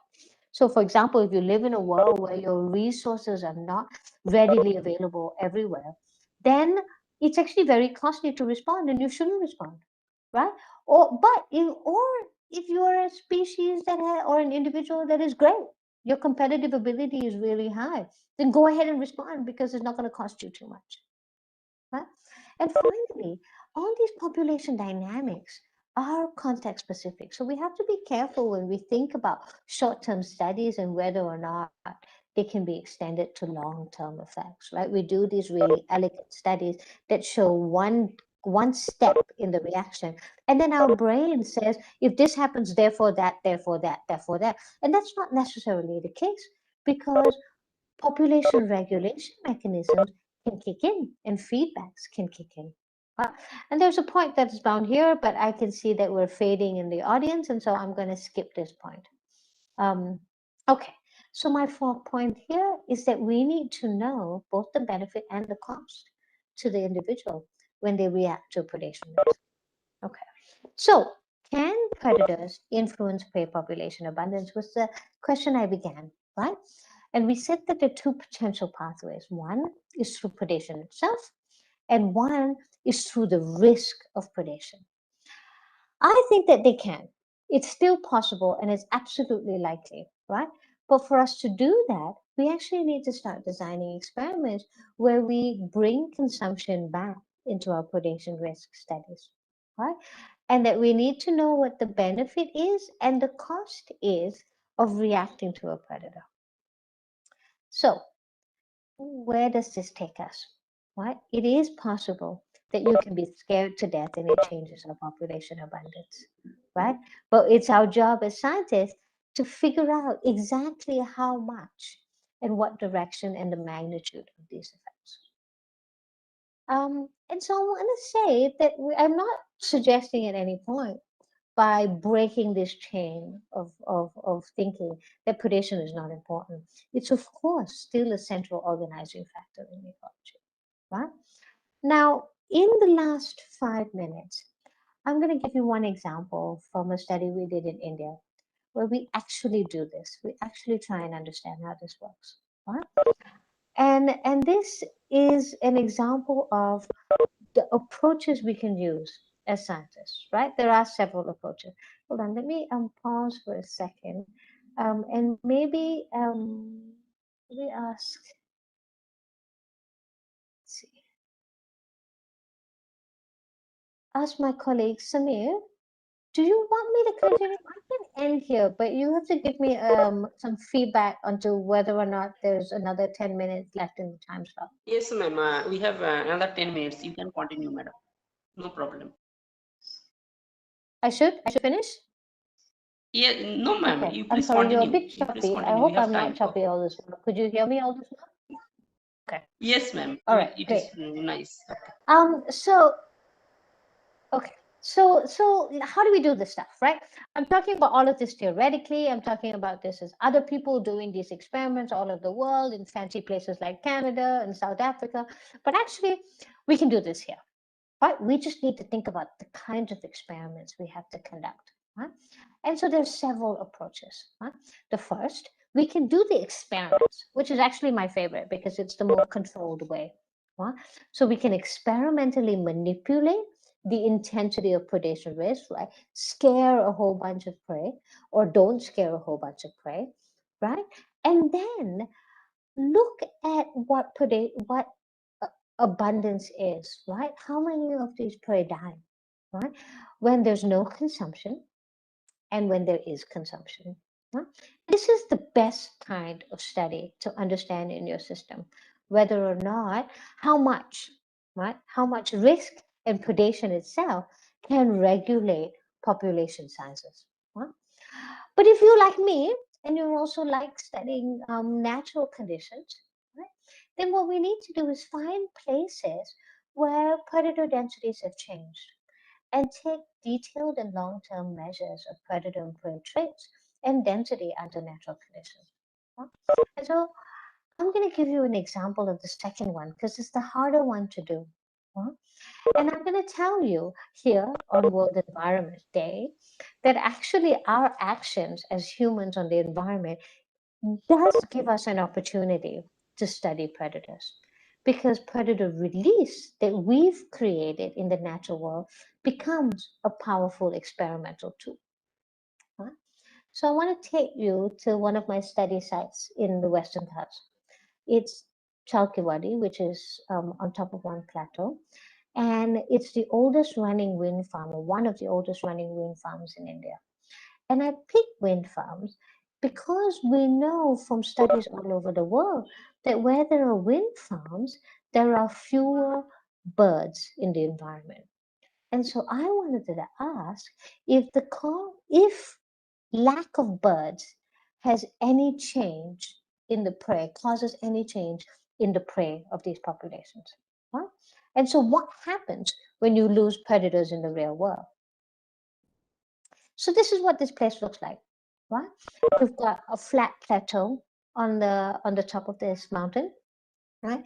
So for example, if you live in a world where your resources are not readily available everywhere, then it's actually very costly to respond and you shouldn't respond, right? Or if you're a species or an individual that is great, your competitive ability is really high, then go ahead and respond because it's not going to cost you too much. Right? And finally, all these population dynamics are context specific. So we have to be careful when we think about short-term studies and whether or not they can be extended to long-term effects, right? We do these really elegant studies that show one step in the reaction. And then our brain says, if this happens, therefore that, therefore that, therefore that. And that's not necessarily the case because population regulation mechanisms can kick in and feedbacks can kick in. And there's a point that's down here, but I can see that we're fading in the audience, and so I'm going to skip this point. Okay, so my fourth point here is that we need to know both the benefit and the cost to the individual when they react to predation risk. Okay, so can predators influence prey population abundance was the question I began, right? And we said that there are two potential pathways. One is through predation itself, and one is through the risk of predation. I think that they can. It's still possible and it's absolutely likely, right? But for us to do that, we actually need to start designing experiments where we bring consumption back into our predation risk studies, right? And that we need to know what the benefit is and the cost is of reacting to a predator. So where does this take us? Right? It is possible that you can be scared to death and it changes our population abundance, right? But it's our job as scientists to figure out exactly how much and what direction and the magnitude of these effects. And so I want to say that I'm not suggesting at any point by breaking this chain of thinking that predation is not important. It's of course still a central organizing factor in ecology, right? Now, in the last 5 minutes, I'm going to give you one example from a study we did in India, where we actually do this. We actually try and understand how this works, right? And this is an example of the approaches we can use as scientists, right? There are several approaches. Hold on, let me pause for a second, and maybe let me ask. Let's see. Ask my colleague Samir. Do you want me to continue? I can end here, but you have to give me some feedback onto whether or not there's another 10 minutes left in the time slot. Yes, ma'am. We have another 10 minutes. You can continue, madam. No problem. I should finish? Yeah, no, ma'am. Okay. You I'm please sorry, continue. you're a bit You please choppy. I continue. hope We have I'm time. not choppy all this while. Could you hear me all this while? Okay. Yes, ma'am. All right, It great. is nice. Okay. So how do we do this stuff, right? I'm talking about all of this theoretically. I'm talking about this as other people doing these experiments all over the world in fancy places like Canada and South Africa. But actually, we can do this here, right? We just need to think about the kinds of experiments we have to conduct, right? And so there's several approaches, right? The first, we can do the experiments, which is actually my favorite because it's the more controlled way, right? So we can experimentally manipulate the intensity of predation risk, right? Scare a whole bunch of prey or don't scare a whole bunch of prey, right? And then look at what abundance is, right? How many of these prey die? right? When there's no consumption and when there is consumption. Right? This is the best kind of study to understand in your system, whether or not how much, right? How much risk and predation itself can regulate population sizes. Right? But if you like me and you also like studying natural conditions, right, then what we need to do is find places where predator densities have changed and take detailed and long-term measures of predator and prey traits and density under natural conditions. Right? And so I'm going to give you an example of the second one because it's the harder one to do. Right? And I'm going to tell you here on World Environment Day that actually our actions as humans on the environment does give us an opportunity to study predators, because predator release that we've created in the natural world becomes a powerful experimental tool. Right? So I want to take you to one of my study sites in the Western Ghats. It's Chalkiwadi, which is on top of one plateau. And it's the oldest running wind farm, or one of the oldest running wind farms in India. And I pick wind farms because we know from studies all over the world that where there are wind farms, there are fewer birds in the environment. And so I wanted to ask if if lack of birds has any change in the prey, causes any change in the prey of these populations. Right? And so what happens when you lose predators in the real world? So this is what this place looks like. Right? You've got a flat plateau on the top of this mountain, right?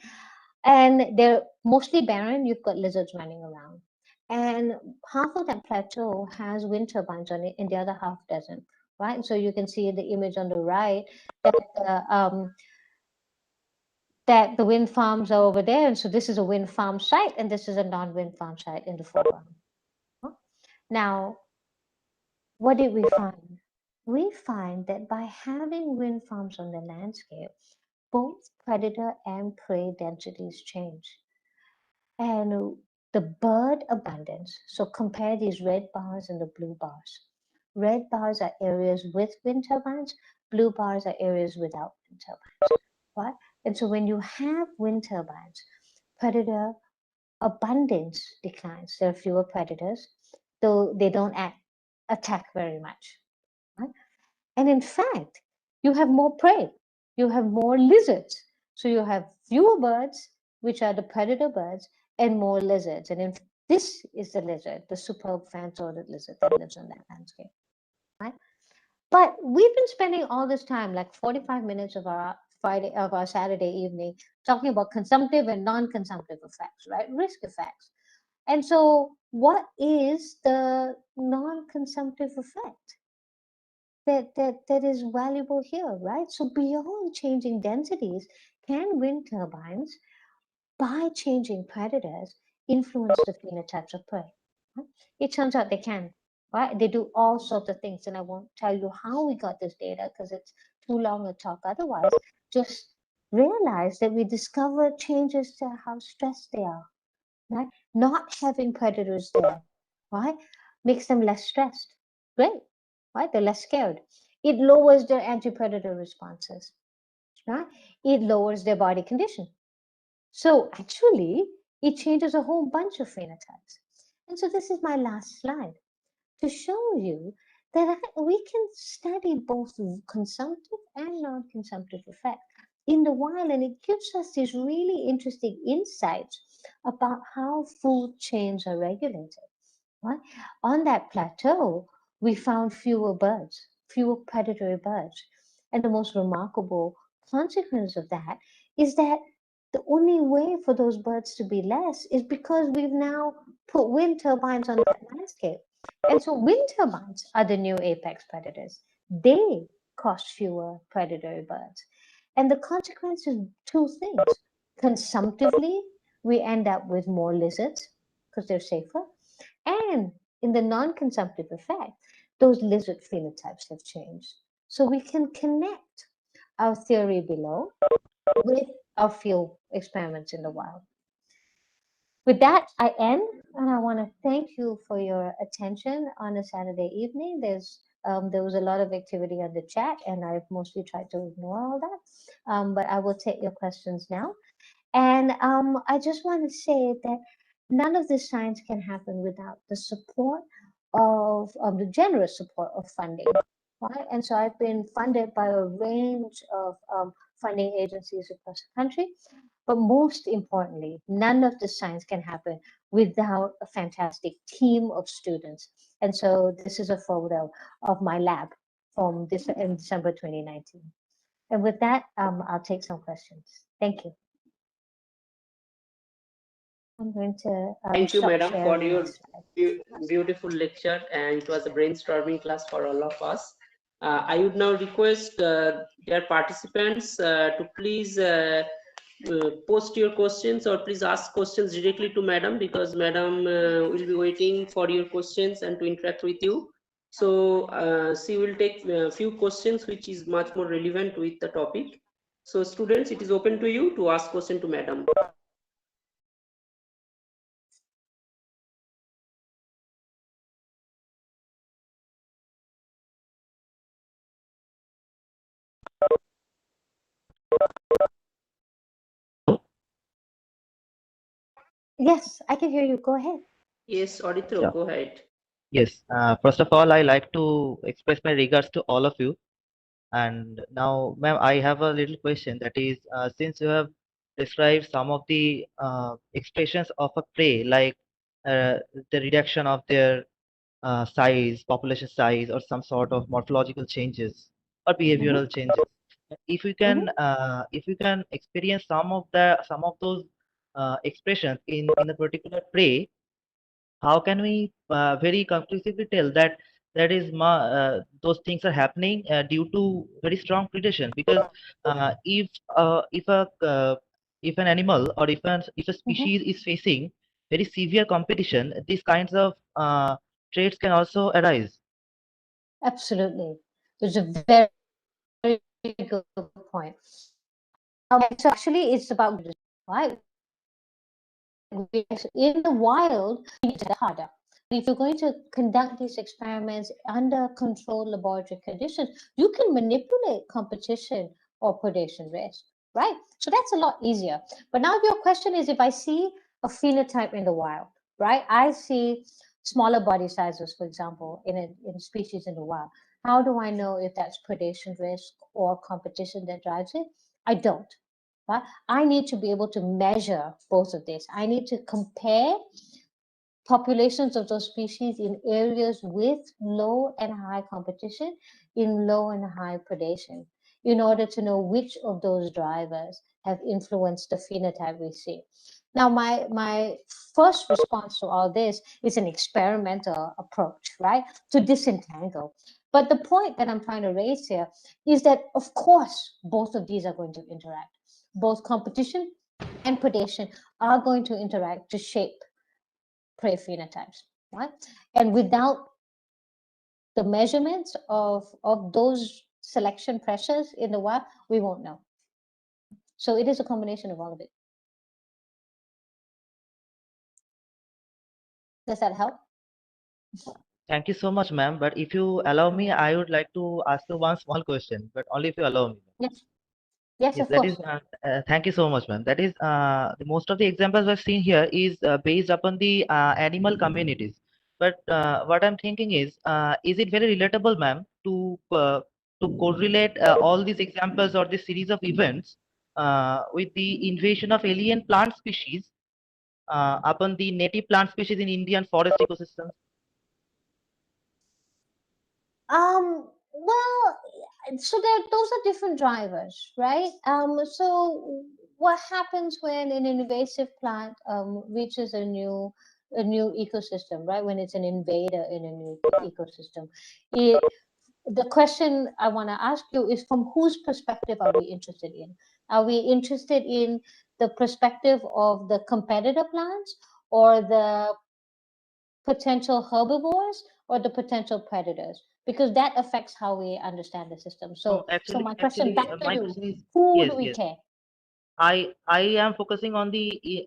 And they're mostly barren. You've got lizards running around. And half of that plateau has wind turbines on it, and the other half doesn't. Right? So you can see the image on the right that the wind farms are over there. And so this is a wind farm site, and this is a non-wind farm site in the foreground. Now, what did we find? We find that by having wind farms on the landscape, both predator and prey densities change. And the bird abundance, so compare these red bars and the blue bars. Red bars are areas with wind turbines, blue bars are areas without wind turbines. Right? And so when you have wind turbines, predator abundance declines. There are fewer predators, though they don't attack very much. Right? And in fact, you have more prey. You have more lizards. So you have fewer birds, which are the predator birds, and more lizards. And this is the lizard, the superb fan-sworded lizard that lives on that landscape. Right? But we've been spending all this time, like 45 minutes of our Saturday evening, talking about consumptive and non-consumptive effects, right? Risk effects. And so what is the non-consumptive effect that is valuable here, right? So beyond changing densities, can wind turbines, by changing predators, influence the phenotypes of prey? Right? It turns out they can. Right? They do all sorts of things, and I won't tell you how we got this data because it's too long a talk otherwise. Just realize that we discovered changes to how stressed they are. Right? Not having predators there, right, makes them less stressed. Great, right? They're less scared. It lowers their anti-predator responses. Right? It lowers their body condition. So actually, it changes a whole bunch of phenotypes. And so this is my last slide to show you that we can study both consumptive and non-consumptive effects in the wild, and it gives us these really interesting insights about how food chains are regulated. Right? On that plateau, we found fewer birds, fewer predatory birds. And the most remarkable consequence of that is that the only way for those birds to be less is because we've now put wind turbines on that landscape. And so wind turbines are the new apex predators. They cost fewer predatory birds. And the consequence is two things. Consumptively, we end up with more lizards because they're safer. And in the non-consumptive effect, those lizard phenotypes have changed. So we can connect our theory below with our field experiments in the wild. With that, I end. And I want to thank you for your attention on a Saturday evening. There was a lot of activity on the chat, and I've mostly tried to ignore all that. But I will take your questions now. And I just want to say that none of this science can happen without the support of the generous support of funding. Right? And so I've been funded by a range of funding agencies across the country. But most importantly, none of the science can happen without a fantastic team of students. And so this is a photo of my lab from in December 2019. And with that, I'll take some questions. Thank you. I'm going to Thank you, madam, for sharing your my slides. beautiful lecture, and it was a brainstorming class for all of us. I would now request dear participants to please post your questions, or please ask questions directly to madam, because madam will be waiting for your questions and to interact with you. So she will take a few questions which is much more relevant with the topic. So students, it is open to you to ask question to madam. Yes, I can hear you. Go ahead. Yes, Aditya, Yeah. go ahead. Yes. First of all, I like to express my regards to all of you. And now, ma'am, I have a little question. That is, since you have described some of the expressions of a prey, like the reduction of their size, population size, or some sort of morphological changes or behavioral changes, if you can experience some of those expressions in a particular prey, how can we very conclusively tell that those things are happening due to very strong predation? Because if if an animal or if a species is facing very severe competition, these kinds of traits can also arise. Absolutely. There's a very good point. So actually, it's about, right? In the wild, it's harder. If you're going to conduct these experiments under controlled laboratory conditions, you can manipulate competition or predation risk, right? So that's a lot easier. But now your question is, if I see a phenotype in the wild, right? I see smaller body sizes, for example, in a species in the wild. How do I know if that's predation risk or competition that drives it? I don't. Right? I need to be able to measure both of these. I need to compare populations of those species in areas with low and high competition, in low and high predation, in order to know which of those drivers have influenced the phenotype we see. Now, my first response to all this is an experimental approach, right? To disentangle. But the point that I'm trying to raise here is that, of course, both of these are going to interact. Both competition and predation are going to interact to shape prey phenotypes, right? And without the measurements of those selection pressures in the wild, we won't know. So it is a combination of all of it. Does that help? Thank you so much, ma'am. But if you allow me, I would like to ask you one small question, but only if you allow me. Yes. Yes, Yes, of that course. is. Thank you so much, ma'am. That is, most of the examples I've seen here is based upon the animal communities. But what I'm thinking is it very relatable, ma'am, to correlate all these examples or this series of events with the invasion of alien plant species upon the native plant species in Indian forest ecosystems? Well, so those are different drivers, right? So what happens when an invasive plant reaches a new ecosystem, right? When it's an invader in a new ecosystem, the question I want to ask you is, from whose perspective are we interested in? Are we interested in the perspective of the competitor plants, or the potential herbivores, or the potential predators? Because that affects how we understand the system. So, No, my question back to my you: question is who yes, do we yes. care? I am focusing on the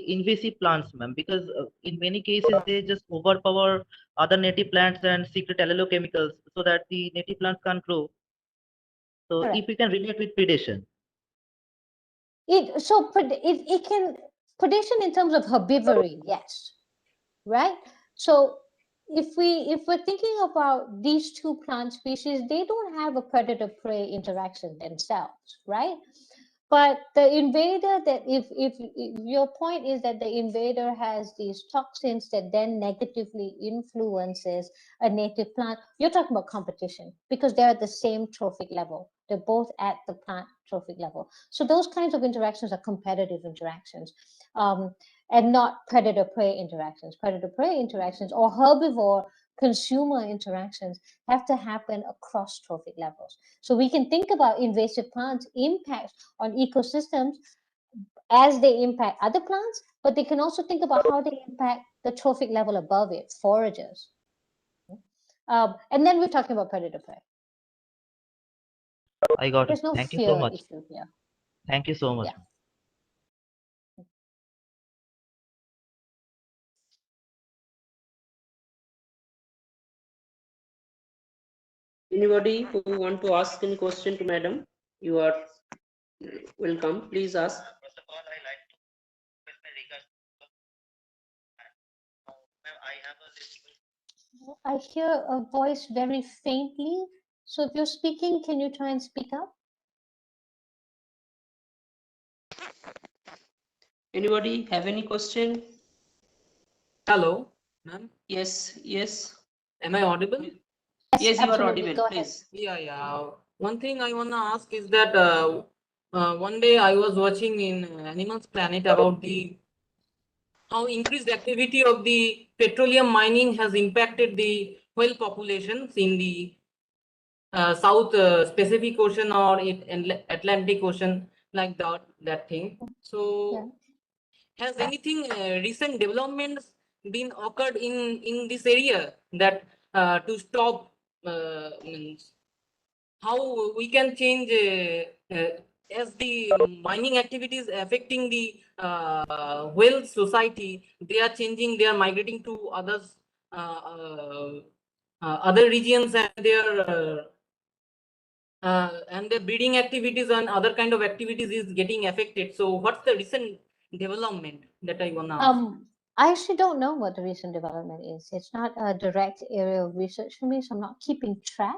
invasive plants, ma'am, because in many cases they just overpower other native plants and secret allochemicals so that the native plants can't grow. So Correct. if we can relate with predation. It can predation in terms of herbivory, yes, right? So if we're thinking about these two plant species, they don't have a predator-prey interaction themselves, right? But the invader, that if your point is that the invader has these toxins that then negatively influences a native plant, you're talking about competition because they're at the same trophic level. They're both at the plant trophic level. So those kinds of interactions are competitive interactions. And not predator-prey interactions. Predator-prey interactions or herbivore-consumer interactions have to happen across trophic levels. So we can think about invasive plants' impacts on ecosystems as they impact other plants, but they can also think about how they impact the trophic level above it, foragers. And then we're talking about predator-prey. I got it. There's no Thank you so fear much. issue here. Thank you so much. Yeah. Anybody who want to ask any question to madam, you are welcome. Please ask. First of all, I like to express my regards. I have a I hear a voice very faintly. So if you're speaking, can you try and speak up? Anybody have any question? Hello, ma'am. Yes, yes. Am I audible? Yes, you are absolutely. audible. Go ahead. Please. Yeah. One thing I wanna ask is that one day I was watching in Animals Planet about the how increased activity of the petroleum mining has impacted the whale populations in the South Pacific Ocean or Atlantic Ocean, like that thing. So. Yeah. Has anything recent developments been occurred in this area that to stop means how we can change as the mining activities affecting the whale society, they are changing, they are migrating to others other regions and their breeding activities and other kind of activities is getting affected. So what's the recent development that I want to ask? I actually don't know what the recent development is. It's not a direct area of research for me, so I'm not keeping track.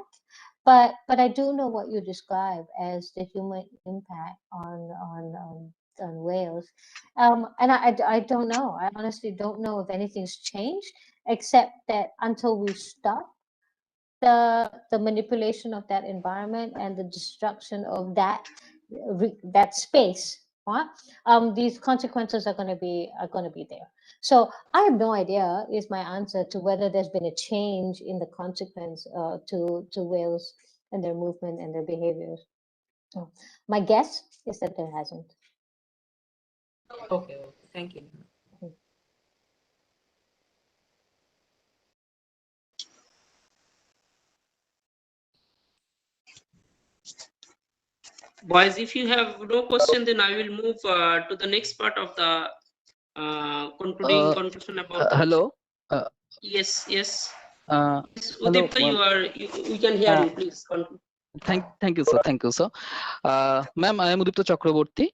But I do know what you describe as the human impact on whales. And I don't know. I honestly don't know if anything's changed, except that until we stop the manipulation of that environment and the destruction of that space, right? These consequences are going to be there. So I have no idea is my answer to whether there's been a change in the consequence to whales and their movement and their behaviors. So my guess is that there hasn't. Okay, thank you. Boys, if you have no question, then I will move to the next part of the conclusion about. Hello. Yes. Yes, hello. Udipta, we can hear you. Please continue. Thank you, sir. Thank you, sir. Ma'am, I am Udipta Chakraborty.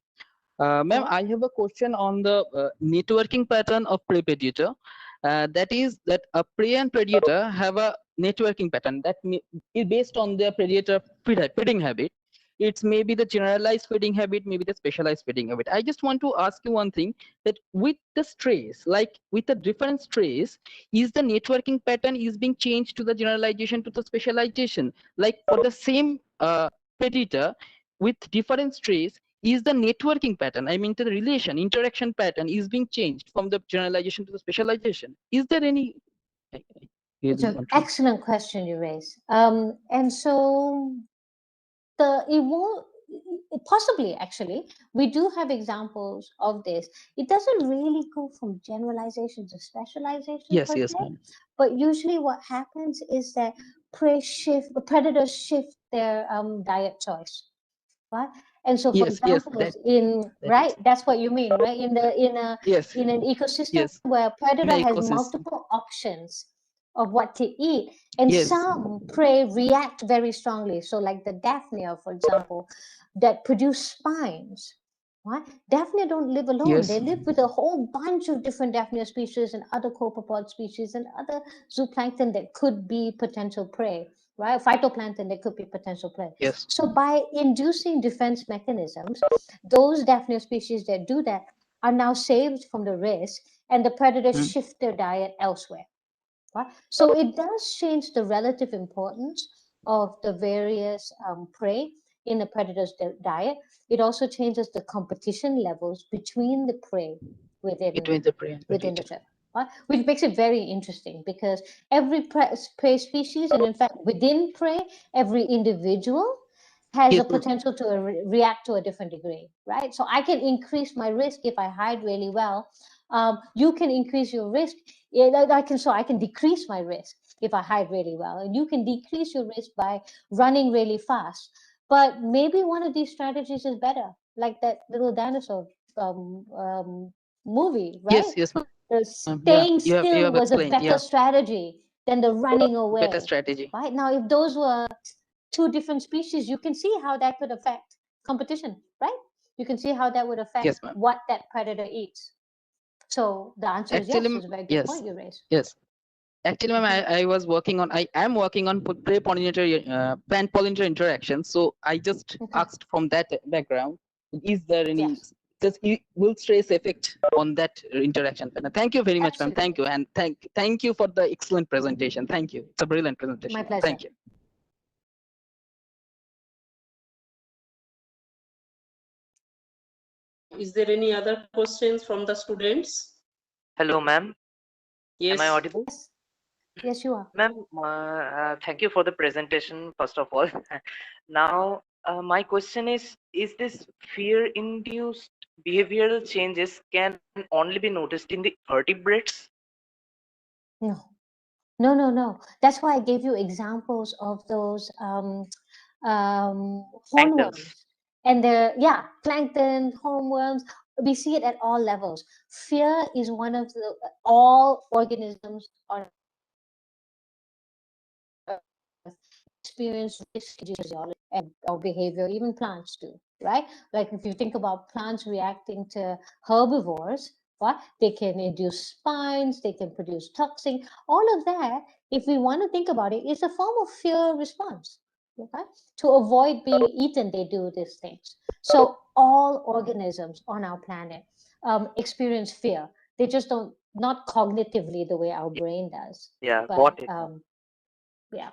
Ma'am, I have a question on the networking pattern of prey predator. That is that a prey and predator have a networking pattern that is based on their predator feeding habit. It's maybe the generalized feeding habit, maybe the specialized feeding habit. I just want to ask you one thing, that with the strays, like with the different strays, is the networking pattern is being changed to the generalization to the specialization? Like for the same predator with different strays, is the networking pattern, I mean the relation, interaction pattern is being changed from the generalization to the specialization? Is there any? It's an excellent question you raise. And so it won't possibly, actually we do have examples of this. It doesn't really go from generalization to specialization. Yes, ma'am. But usually what happens is that predators shift their diet choice, right? And so, for Yes, example, that right, is, that's what you mean, right? In yes, an ecosystem yes, where a predator in the has ecosystem. multiple options of what to eat, and Yes. some prey react very strongly. So, like the Daphnia, for example, that produce spines. Right? Daphnia don't live alone. Yes. They live with a whole bunch of different Daphnia species and other copepod species and other zooplankton that could be potential prey. Right? Phytoplankton that could be potential prey. Yes. So by inducing defense mechanisms, those Daphnia species that do that are now saved from the risk, and the predators shift their diet elsewhere. Right? So it does change the relative importance of the various prey in the predator's diet. It also changes the competition levels between the prey within Between the prey and within the predator. trap. Right? Which makes it very interesting because every prey species, and in fact within prey, every individual has a potential to react to a different degree, right? So I can increase my risk if I hide really well. You can increase your risk. I can decrease my risk if I hide really well, and you can decrease your risk by running really fast. But maybe one of these strategies is better, like that little dinosaur movie, right? Yes, Staying you still have was a explained, better strategy than the running away. better strategy. Right? Now, if those were two different species, you can see how that could affect competition, right? You can see how that would affect what that predator eats. So the answer is yes. It's a very good point you raised. Yes. Actually, ma'am, I am working on prey pollinator, plant pollinator interaction. So I just asked from that background, is there any will stress effect on that interaction? Thank you very much, ma'am. Thank you, and thank you for the excellent presentation. Thank you. It's a brilliant presentation. My pleasure. Thank you. Is there any other questions from the students? Hello, ma'am. Yes. Am I audible? Yes, you are. Ma'am, thank you for the presentation, first of all. Now, my question is this fear-induced behavioral changes can only be noticed in the vertebrates? No. That's why I gave you examples of those hornworms. And plankton, hornworms, we see it at all levels. Fear is one of all organisms on experience risk physiology or behavior, even plants do, right? Like if you think about plants reacting to herbivores, right? They can induce spines, they can produce toxin, all of that, if we want to think about it, is a form of fear response. Okay? To avoid being eaten, they do these things. So all organisms on our planet experience fear. They just don't, not cognitively the way our brain does. Yeah, but, got it. Yeah.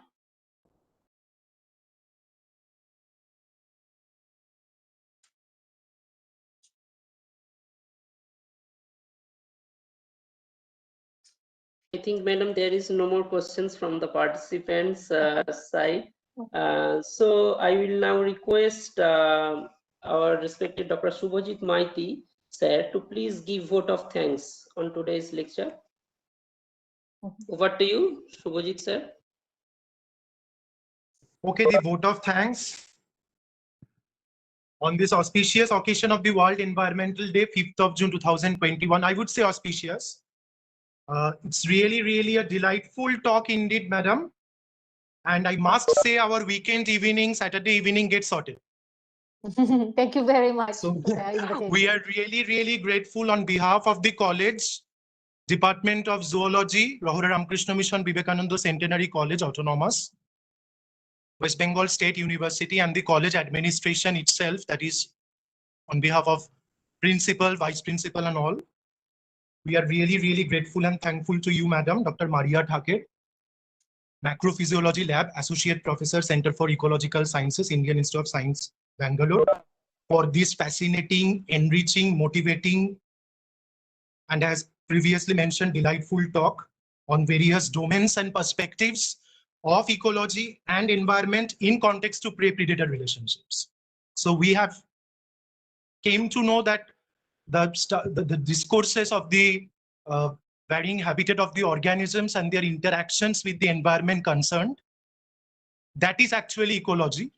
I think, madam, there is no more questions from the participants' side. So I will now request our respected Dr. Subhajit Maiti, sir, to please give vote of thanks on today's lecture. Over to you, Subhajit, sir. Okay, the vote of thanks on this auspicious occasion of the World Environmental Day, 5th of June 2021. I would say auspicious. It's really a delightful talk indeed, madam. And I must say our weekend evening, Saturday evening gets sorted. Thank you very much. So we are really grateful on behalf of the college, Department of Zoology, Rahura Ramakrishna Mission Vivekananda Centenary College, Autonomous, West Bengal State University, and the college administration itself, that is on behalf of principal, vice principal and all. We are really grateful and thankful to you, madam, Dr. Maria Thacker, Macrophysiology Lab, Associate Professor, Center for Ecological Sciences, Indian Institute of Science, Bangalore, for this fascinating, enriching, motivating, and as previously mentioned, delightful talk on various domains and perspectives of ecology and environment in context to prey-predator relationships. So we have came to know that the discourses of the varying habitat of the organisms and their interactions with the environment concerned, that is actually ecology.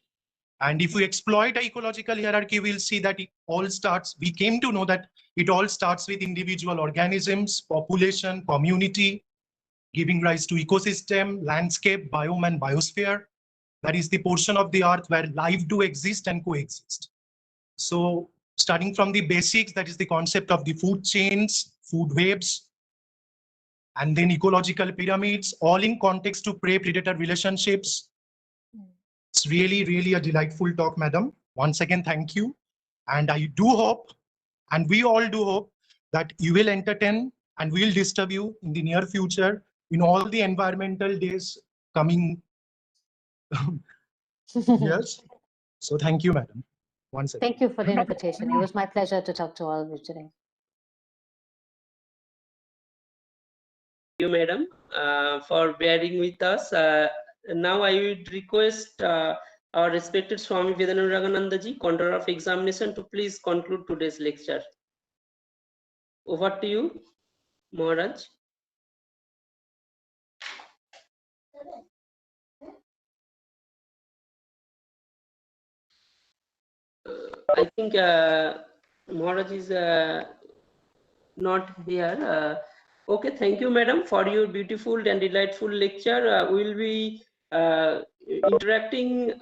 And if we exploit the ecological hierarchy, we'll see that it all starts, we came to know that it all starts with individual organisms, population, community, giving rise to ecosystem, landscape, biome, and biosphere. That is the portion of the earth where life do exist and coexist. So starting from the basics, that is the concept of the food chains, food webs, and then ecological pyramids, all in context to prey-predator relationships. It's really, really a delightful talk, madam. Once again, thank you. And I do hope, and we all do hope, that you will entertain and we'll disturb you in the near future in all the environmental days coming years. So thank you, madam. Once again. Thank you for the invitation. It was my pleasure to talk to all of you today. Thank you, madam, for bearing with us. Now I would request our respected Swami Vedanuragananda ji, Controller of Examination, to please conclude today's lecture. Over to you, Maharaj. I think Maharaj is not here. Okay, thank you, madam, for your beautiful and delightful lecture. We will be interacting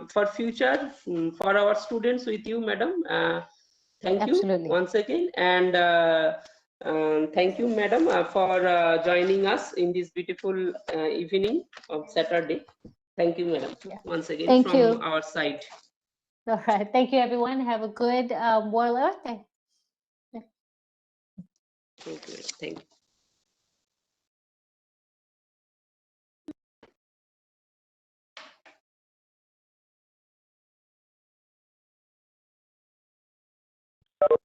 for future for our students with you, madam. Thank Absolutely. you once again, and thank you, madam, for joining us in this beautiful evening of Saturday. Thank you, madam, once again. Thank from you. our side. All right. Thank you, everyone. Have a good World Earth Day. Thank you. Thank you.